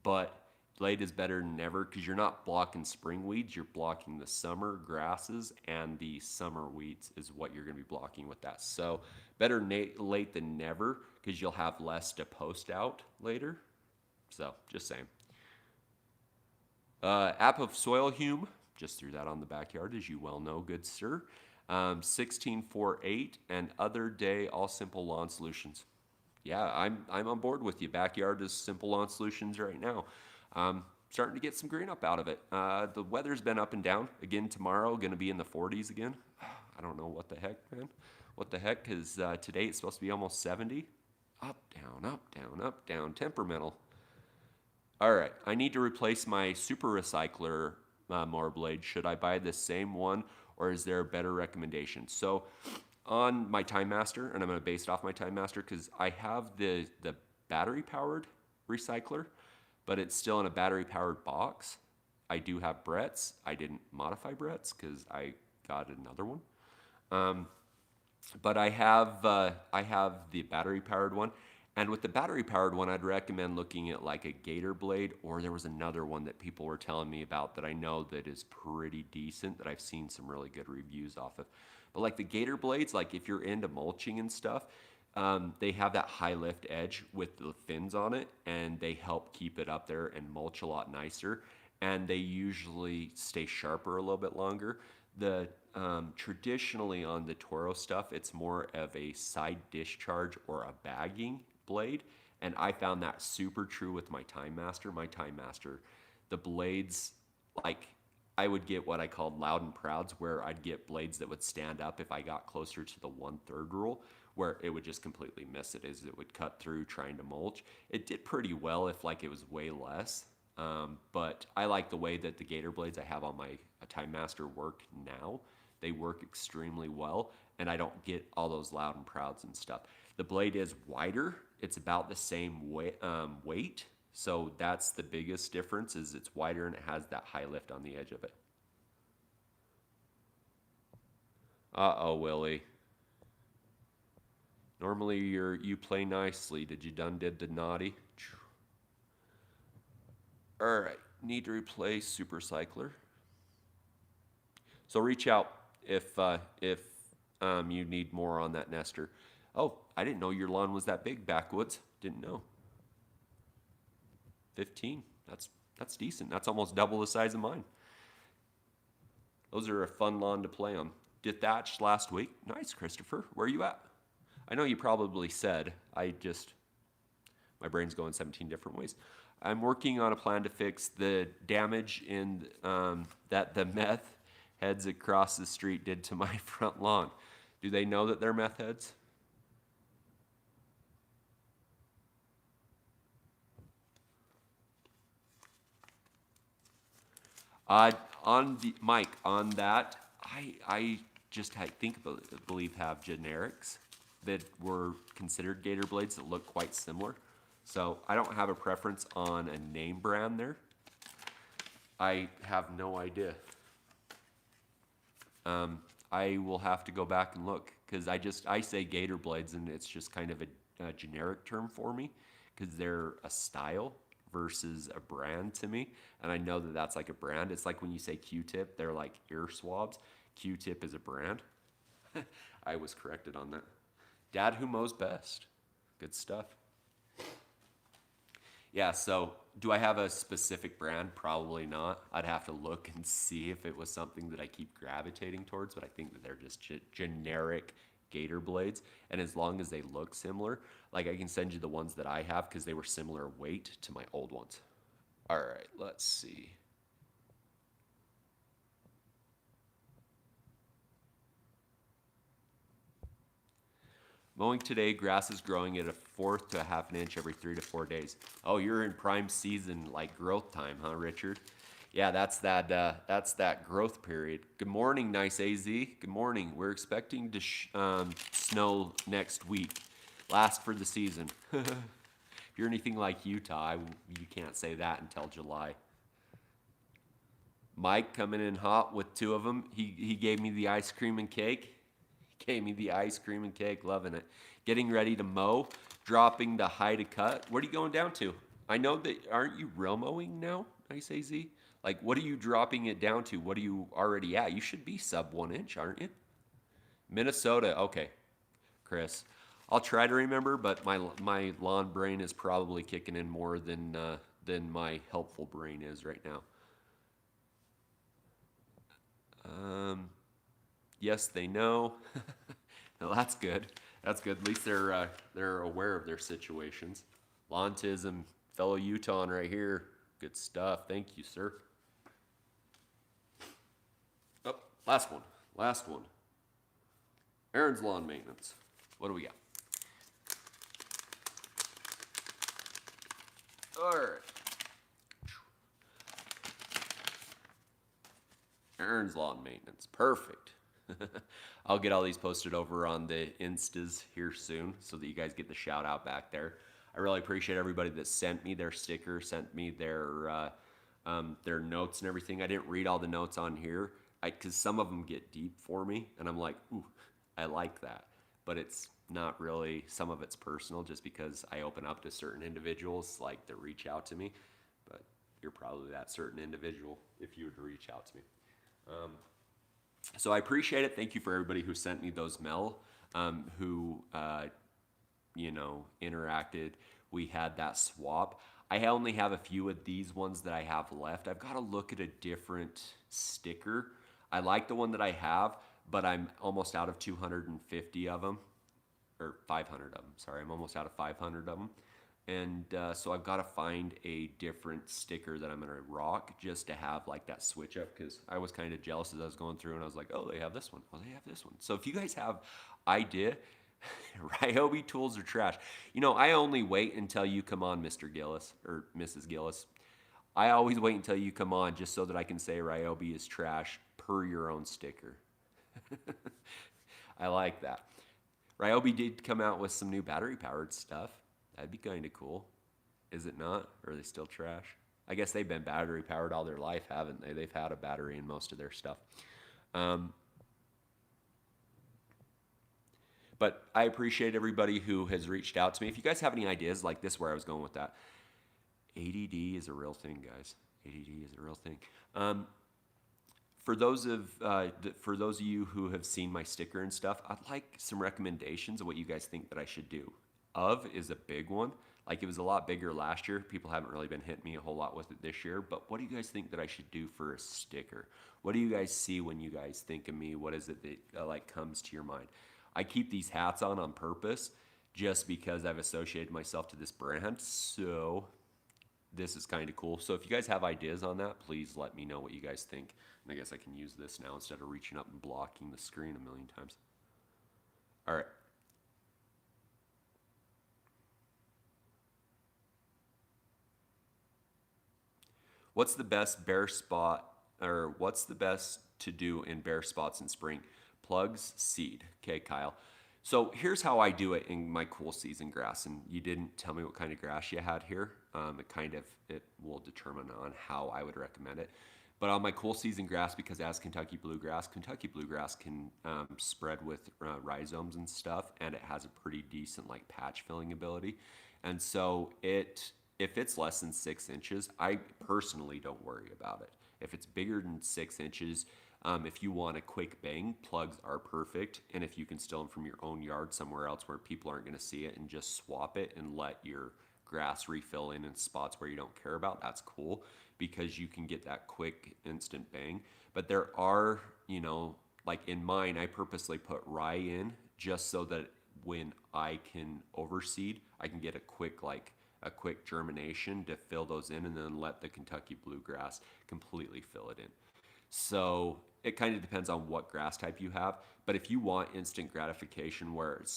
But late is better than never because you're not blocking spring weeds, you're blocking the summer grasses, and the summer weeds is what you're going to be blocking with that. So better late than never because you'll have less to post out later. So just saying. App of soil hume, just threw that on the backyard as you well know, good sir. 1648 and other day all simple lawn solutions. Yeah, I'm on board with you. Backyard is simple lawn solutions right now. Starting to get some green up out of it. The weather's been up and down. Again tomorrow, going to be in the 40s again. I don't know what the heck, man. What the heck? Because today it's supposed to be almost 70. Up, down, up, down, up, down. Temperamental. All right, I need to replace my super recycler mower blade. Should I buy the same one, or is there a better recommendation? So on my Time Master, and I'm going to base it off my Time Master because I have the battery-powered recycler, but it's still in a battery-powered box. I do have Brett's. I didn't modify Brett's because I got another one. But I have the battery-powered one. And with the battery-powered one, I'd recommend looking at like a Gator blade, or there was another one that people were telling me about that I know that is pretty decent, that I've seen some really good reviews off of. But like the Gator blades, like if you're into mulching and stuff, they have that high lift edge with the fins on it, and they help keep it up there and mulch a lot nicer. And they usually stay sharper a little bit longer. The traditionally on the Toro stuff, it's more of a side discharge or a bagging blade, and I found that super true with my Time Master. My Time Master, the blades, like I would get what I called loud and prouds, where I'd get blades that would stand up if I got closer to the 1/3 rule, where it would just completely miss it as it would cut through trying to mulch. It did pretty well if like it was way less, but I like the way that the Gator blades I have on my Time Master work now. They work extremely well, and I don't get all those loud and prouds and stuff. The blade is wider. It's about the same weight, so that's the biggest difference, is it's wider and it has that high lift on the edge of it. Uh-oh, Willie. Normally you play nicely. Did the naughty? All right, need to replace Super Cycler. So reach out if you need more on that nester. Oh, I didn't know your lawn was that big, backwoods. Didn't know. 15. That's decent. That's almost double the size of mine. Those are a fun lawn to play on. Dethatched last week. Nice, Christopher. Where are you at? I know you probably said. My brain's going 17 different ways. I'm working on a plan to fix the damage in that the meth heads across the street did to my front lawn. Do they know that they're meth heads? On the Mike, on that, I just believe have generics that were considered gator blades that look quite similar. So I don't have a preference on a name brand there. I have no idea. I will have to go back and look because I say gator blades and it's just kind of a generic term for me because they're a style versus a brand to me. And I know that that's like a brand. It's like when you say Q-tip, they're like ear swabs. Q-tip is a brand. I was corrected on that. Dad who mows best. Good stuff. Yeah, so do I have a specific brand? Probably not. I'd have to look and see if it was something that I keep gravitating towards, but I think that they're just generic gator blades. And as long as they look similar, like I can send you the ones that I have because they were similar weight to my old ones. All right, let's see. Mowing today, grass is growing at a fourth to a half an inch every 3 to 4 days. Oh, you're in prime season, like growth time, huh, Richard? Yeah, that's that growth period. Good morning, nice AZ. Good morning. We're expecting to snow next week, last for the season. If you're anything like Utah, you can't say that until July. Mike coming in hot with two of them. He gave me the ice cream and cake. Gave me the ice cream and cake, loving it. Getting ready to mow, dropping the high to cut. What are you going down to? I know that, aren't you real mowing now, Nice AZ? Like, what are you dropping it down to? What are you already at? You should be sub 1 inch, aren't you? Minnesota, okay, Chris. I'll try to remember, but my lawn brain is probably kicking in more than my helpful brain is right now. Yes, they know. No, that's good. That's good. At least they're aware of their situations. Lawntism, fellow Utahn right here. Good stuff. Thank you, sir. Oh, last one. Last one. Aaron's lawn maintenance. What do we got? All right. Aaron's lawn maintenance. Perfect. I'll get all these posted over on the Instas here soon so that you guys get the shout out back there. I really appreciate everybody that sent me their sticker, sent me their notes and everything. I didn't read all the notes on here because some of them get deep for me, and I'm like, ooh, I like that. But it's not really, some of it's personal just because I open up to certain individuals like that reach out to me. But you're probably that certain individual if you were to reach out to me. So I appreciate it. Thank you for everybody who sent me those who interacted. We had that swap. I only have a few of these ones that I have left. I've got to look at a different sticker. I like the one that I have, but I'm almost out of 250 of them, or 500 of them. Sorry, I'm almost out of 500 of them. And so I've got to find a different sticker that I'm going to rock just to have like that switch up because I was kind of jealous as I was going through and I was like, oh, they have this one. Oh, they have this one. So if you guys have idea, Ryobi tools are trash. You know, I only wait until you come on, Mr. Gillis or Mrs. Gillis. I always wait until you come on just so that I can say Ryobi is trash per your own sticker. I like that. Ryobi did come out with some new battery-powered stuff. That'd be kind of cool. Is it not? Or are they still trash? I guess they've been battery powered all their life, haven't they? They've had a battery in most of their stuff. But I appreciate everybody who has reached out to me. If you guys have any ideas like this, where I was going with that. ADD is a real thing, guys. ADD is a real thing. For those of you who have seen my sticker and stuff, I'd like some recommendations of what you guys think that I should do. Of is a big one. Like it was a lot bigger last year. People haven't really been hitting me a whole lot with it this year. But what do you guys think that I should do for a sticker? What do you guys see when you guys think of me? What is it that like comes to your mind? I keep these hats on purpose just because I've associated myself to this brand. So this is kind of cool. So if you guys have ideas on that, please let me know what you guys think. And I guess I can use this now instead of reaching up and blocking the screen a million times. All right. What's the best bare spot, or what's the best to do in bare spots in spring? Plugs, seed. Okay, Kyle. So here's how I do it in my cool season grass. And you didn't tell me what kind of grass you had here. It will determine on how I would recommend it. But on my cool season grass, because it has Kentucky bluegrass can spread with rhizomes and stuff, and it has a pretty decent like patch filling ability. And so if it's less than 6 inches, I personally don't worry about it. If it's bigger than 6 inches, if you want a quick bang, plugs are perfect. And if you can steal them from your own yard somewhere else where people aren't going to see it and just swap it and let your grass refill in spots where you don't care about, that's cool because you can get that quick instant bang. But there are, like in mine, I purposely put rye in just so that when I can overseed, I can get a quick germination to fill those in and then let the Kentucky bluegrass completely fill it in. So it kind of depends on what grass type you have. But if you want instant gratification where it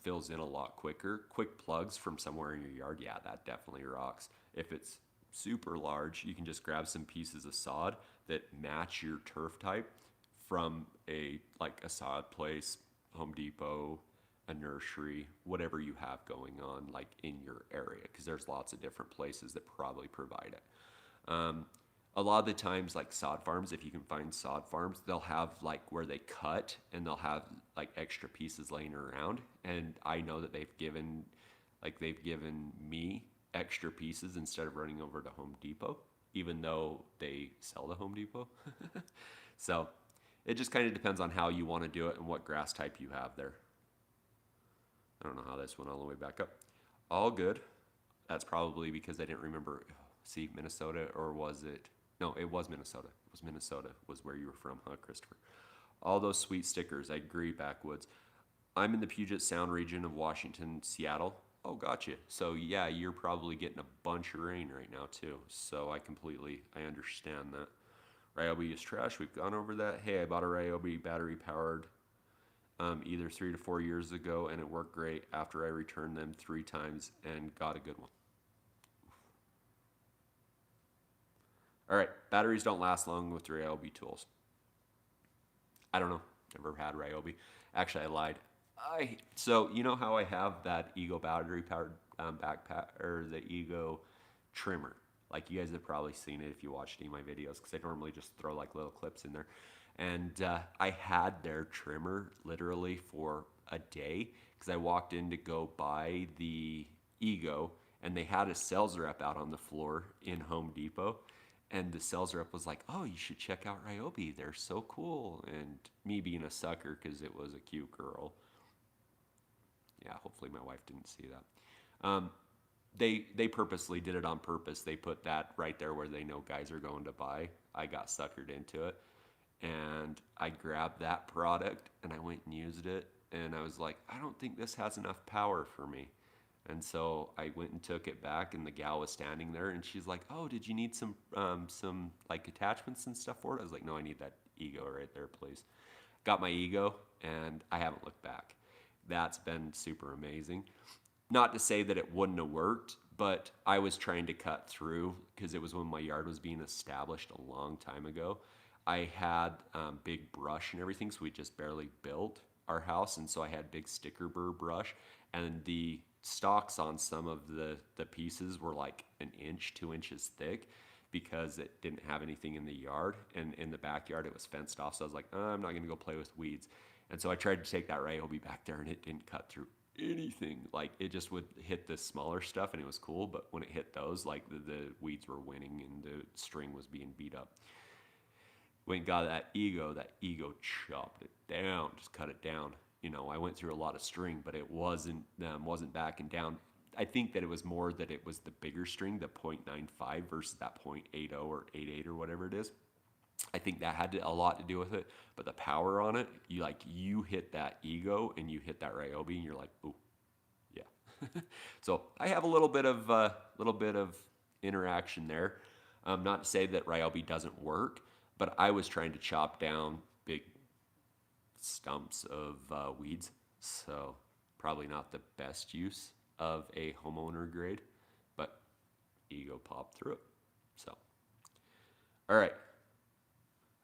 fills in a lot quicker, quick plugs from somewhere in your yard, yeah, that definitely rocks. If it's super large, you can just grab some pieces of sod that match your turf type from a sod place, Home Depot, a nursery, whatever you have going on like in your area, because there's lots of different places that probably provide it. A lot of the times, like sod farms, if you can find sod farms, they'll have like where they cut and they'll have like extra pieces laying around. And I know that they've given me extra pieces instead of running over to Home Depot, even though they sell the Home Depot. So it just kind of depends on how you want to do it and what grass type you have there. I don't know how this went all the way back up. All good. That's probably because I didn't remember. See, Minnesota, or was it? No, it was Minnesota. It was Minnesota was where you were from, huh, Christopher? All those sweet stickers. I agree, Backwoods. I'm in the Puget Sound region of Washington, Seattle. Oh, gotcha. So yeah, you're probably getting a bunch of rain right now too. So I understand that. Ryobi is trash. We've gone over that. Hey, I bought a Ryobi battery powered either 3 to 4 years ago, and it worked great after I returned them 3 times and got a good one. All right, batteries don't last long with Ryobi tools. I don't know. Never had Ryobi. Actually, I lied. So you know how I have that Ego battery powered backpack, or the Ego trimmer. Like you guys have probably seen it if you watched any of my videos, because I normally just throw like little clips in there. And I had their trimmer literally for a day because I walked in to go buy the Ego, and they had a sales rep out on the floor in Home Depot. And the sales rep was like, "Oh, you should check out Ryobi. They're so cool." And me being a sucker because it was a cute girl. Yeah, hopefully my wife didn't see that. They purposely did it on purpose. They put that right there where they know guys are going to buy. I got suckered into it, and I grabbed that product and I went and used it, and I was like, I don't think this has enough power for me. And so I went and took it back, and the gal was standing there, and she's like, "Oh, did you need some like attachments and stuff for it?" I was like, "No, I need that Ego right there, please." Got my Ego, and I haven't looked back. That's been super amazing. Not to say that it wouldn't have worked, but I was trying to cut through because it was when my yard was being established a long time ago. I had big brush and everything, so we just barely built our house, and so I had big sticker burr brush, and the stalks on some of the pieces were like an inch, 2 inches thick because it didn't have anything in the yard, and in the backyard it was fenced off. So I was like, I'm not gonna go play with weeds. And so I tried to take that Ryobi back there, and it didn't cut through anything. Like it just would hit the smaller stuff, and it was cool. But when it hit those, like the weeds were winning, and the string was being beat up. When it got that Ego chopped it down, just cut it down. I went through a lot of string, but it wasn't backing down. I think that it was more that it was the bigger string, the .95 versus that .80 or 88 or whatever it is. I think that had a lot to do with it, but the power on it, you hit that Ego and you hit that Ryobi, and you're like, ooh, yeah. So I have a little bit of interaction there. Not to say that Ryobi doesn't work, but I was trying to chop down big stumps of weeds, so probably not the best use of a homeowner grade, but ego popped through it. So, all right.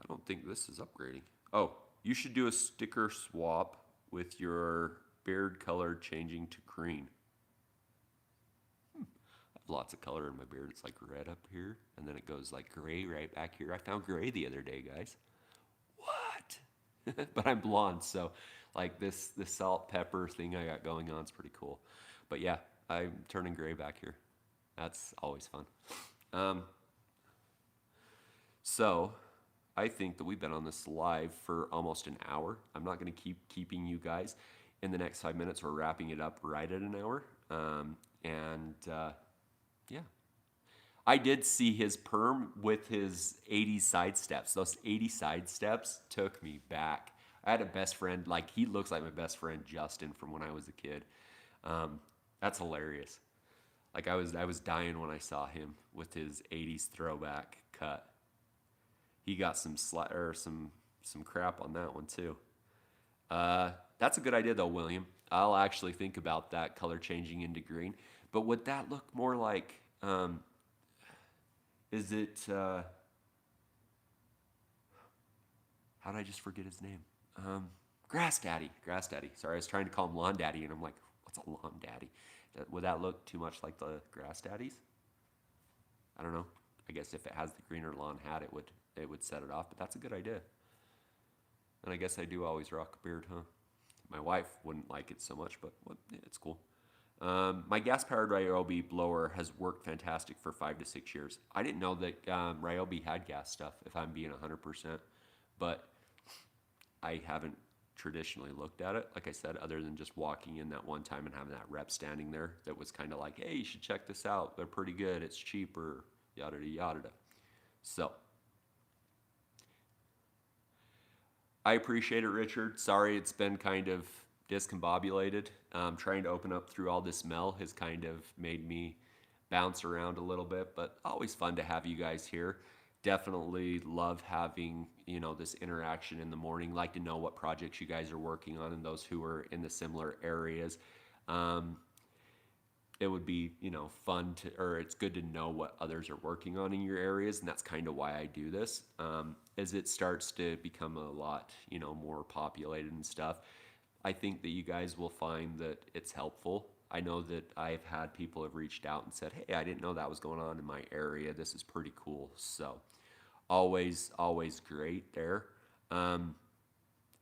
I don't think this is upgrading. Oh, you should do a sticker swap with your beard color changing to green. I have lots of color in my beard. It's like red up here, and then it goes like gray right back here. I found gray the other day, guys. What? But I'm blonde, so like this salt pepper thing I got going on is pretty cool. But yeah, I'm turning gray back here. That's always fun. So I think that we've been on this live for almost an hour. I'm not going to keep keeping you guys. In the next 5 minutes, we're wrapping it up right at an hour. Yeah. I did see his perm with his 80 side steps. Those 80 side steps took me back. I had a best friend, like he looks like my best friend Justin from when I was a kid. That's hilarious. Like I was dying when I saw him with his 80s throwback cut. He got some crap on that one too. That's a good idea though, William. I'll actually think about that color changing into green. But would that look more like? Is it? How did I just forget his name? Grass Daddy. Grass Daddy. Sorry, I was trying to call him Lawn Daddy, and I'm like, what's a Lawn Daddy? Would that look too much like the Grass Daddies? I don't know. I guess if it has the greener lawn hat, it would set it off. But that's a good idea. And I guess I do always rock a beard, huh? My wife wouldn't like it so much, but yeah, it's cool. My gas-powered Ryobi blower has worked fantastic for 5 to 6 years. I didn't know that Ryobi had gas stuff, if I'm being 100%, but I haven't traditionally looked at it, like I said, other than just walking in that one time and having that rep standing there that was kind of like, hey, you should check this out. They're pretty good. It's cheaper, yada, yada. So I appreciate it, Richard. Sorry it's been kind of discombobulated. Trying to open up through all this smell has kind of made me bounce around a little bit, but always fun to have you guys here. Definitely love having, this interaction in the morning. Like to know what projects you guys are working on and those who are in the similar areas. It would be, fun or it's good to know what others are working on in your areas. And that's kind of why I do this. As it starts to become a lot, more populated and stuff, I think that you guys will find that it's helpful. I know that I've had people have reached out and said, hey, I didn't know that was going on in my area. This is pretty cool. So always great there. I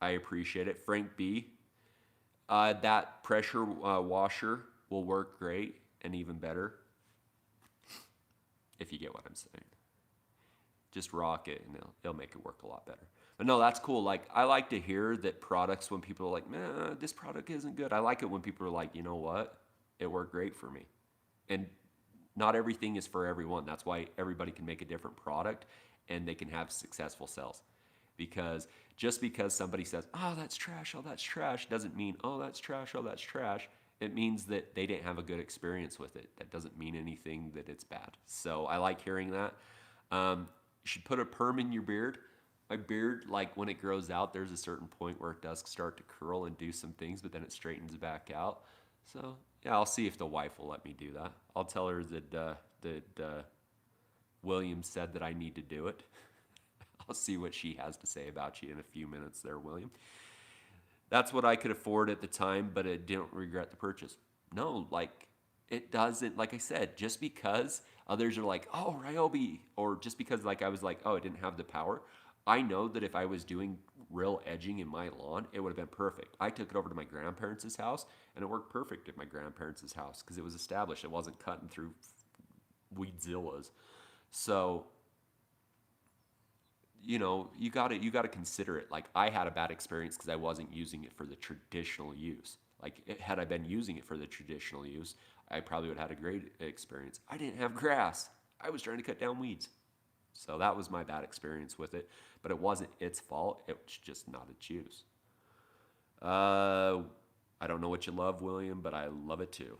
appreciate it. Frank B, that pressure washer will work great and even better, if you get what I'm saying. Just rock it and it'll make it work a lot better. But no, that's cool. Like, I like to hear that products when people are like, man, this product isn't good. I like it when people are like, you know what? It worked great for me. And not everything is for everyone. That's why everybody can make a different product and they can have successful sales. Because just because somebody says, oh, that's trash, doesn't mean, oh, that's trash, It means that they didn't have a good experience with it. That doesn't mean anything that it's bad. So I like hearing that. You should put a perm in your beard. My beard, like when it grows out, there's a certain point where it does start to curl and do some things, but then it straightens back out. So yeah, I'll see if the wife will let me do that. I'll tell her that William said that I need to do it. I'll see what she has to say about you in a few minutes there, William. That's what I could afford at the time, but I didn't regret the purchase. No, like it doesn't, like I said, just because others are like, oh, Ryobi, or just because like I was like, oh, it didn't have the power. I know that if I was doing real edging in my lawn, it would have been perfect. I took it over to my grandparents' house, and it worked perfect at my grandparents' house because it was established. It wasn't cutting through weedzillas. So, you gotta consider it. Like I had a bad experience because I wasn't using it for the traditional use. Like had I been using it for the traditional use, I probably would have had a great experience. I didn't have grass. I was trying to cut down weeds. So that was my bad experience with it, but it wasn't its fault. It was just not its use. I don't know what you love, William, but I love it too.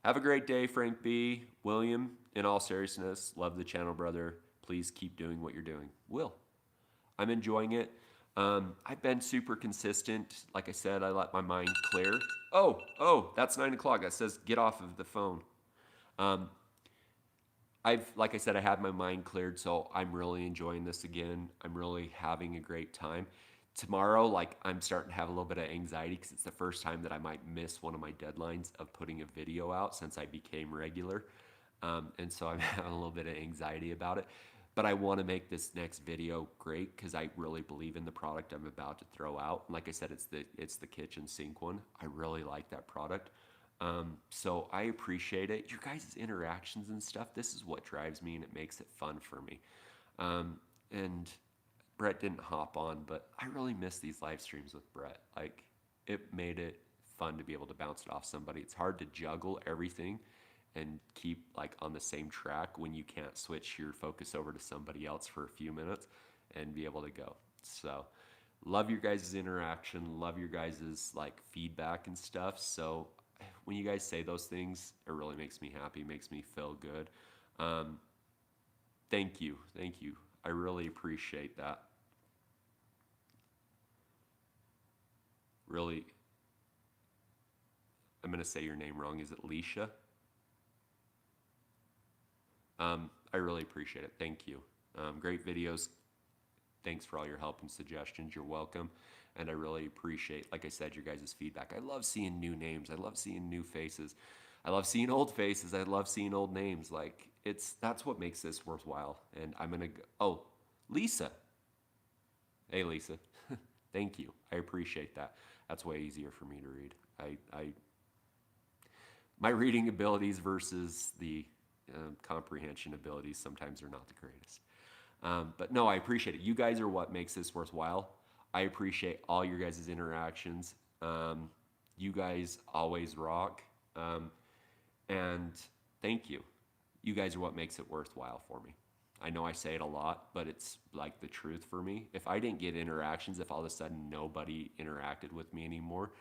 Have a great day, Frank B. William, in all seriousness, love the channel, brother. Please keep doing what you're doing. Will. I'm enjoying it. I've been super consistent. Like I said, I let my mind clear. Oh, that's 9 o'clock. That says get off of the phone. Um, like I said, I had my mind cleared, so I'm really enjoying this again. I'm really having a great time. Tomorrow, like, I'm starting to have a little bit of anxiety because it's the first time that I might miss one of my deadlines of putting a video out since I became regular. And so I'm having a little bit of anxiety about it. But I want to make this next video great because I really believe in the product I'm about to throw out. Like I said, it's the kitchen sink one. I really like that product. So I appreciate it. Your guys' interactions and stuff, this is what drives me and it makes it fun for me. And Brett didn't hop on, but I really miss these live streams with Brett. Like, it made it fun to be able to bounce it off somebody. It's hard to juggle everything and keep like on the same track when you can't switch your focus over to somebody else for a few minutes and be able to go. So love your guys' interaction, love your guys' like feedback and stuff. So when you guys say those things, it really makes me happy, makes me feel good. Thank you. I really appreciate that. Really, I'm going to say your name wrong. Is it Leisha? I really appreciate it. Thank you. Great videos. Thanks for all your help and suggestions. You're welcome. And I really appreciate, like I said, your guys' feedback. I love seeing new names. I love seeing new faces. I love seeing old faces. I love seeing old names. Like, that's what makes this worthwhile. And I'm going to go, oh, Lisa. Hey, Lisa. Thank you. I appreciate that. That's way easier for me to read. My reading abilities versus the comprehension abilities sometimes are not the greatest. But no, I appreciate it. You guys are what makes this worthwhile. I appreciate all your guys' interactions. You guys always rock. And thank you. You guys are what makes it worthwhile for me. I know I say it a lot, but it's like the truth for me. If I didn't get interactions, if all of a sudden nobody interacted with me anymore,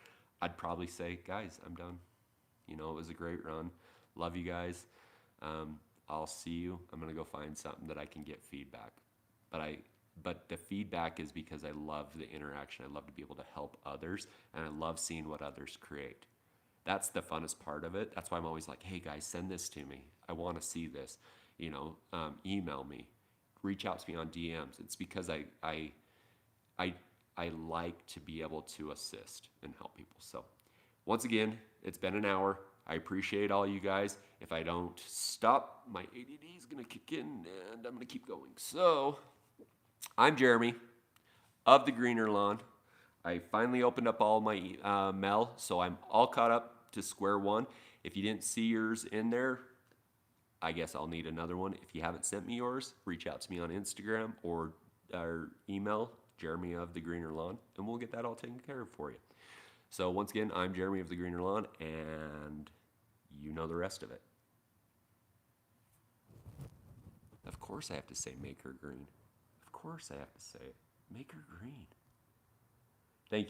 I'd probably say, guys, I'm done. You know, it was a great run. Love you guys. I'll see you. I'm gonna go find something that I can get feedback. But the feedback is because I love the interaction. I love to be able to help others, and I love seeing what others create. That's the funnest part of it. That's why I'm always like, hey guys, send this to me. I want to see this. You know, email me, reach out to me on DMs. It's because I like to be able to assist and help people. So once again, it's been an hour. I appreciate all you guys. If I don't stop, my ADD is going to kick in and I'm going to keep going. So I'm Jeremy of the Greener Lawn. I finally opened up all my mail, so I'm all caught up to square one. If you didn't see yours in there, I guess I'll need another one. If you haven't sent me yours, reach out to me on Instagram or email, Jeremy of the Greener Lawn, and we'll get that all taken care of for you. So once again, I'm Jeremy of the Greener Lawn, and you know the rest of it. Of course I have to say make her green. Of course I have to say it. Make her green. Thank you.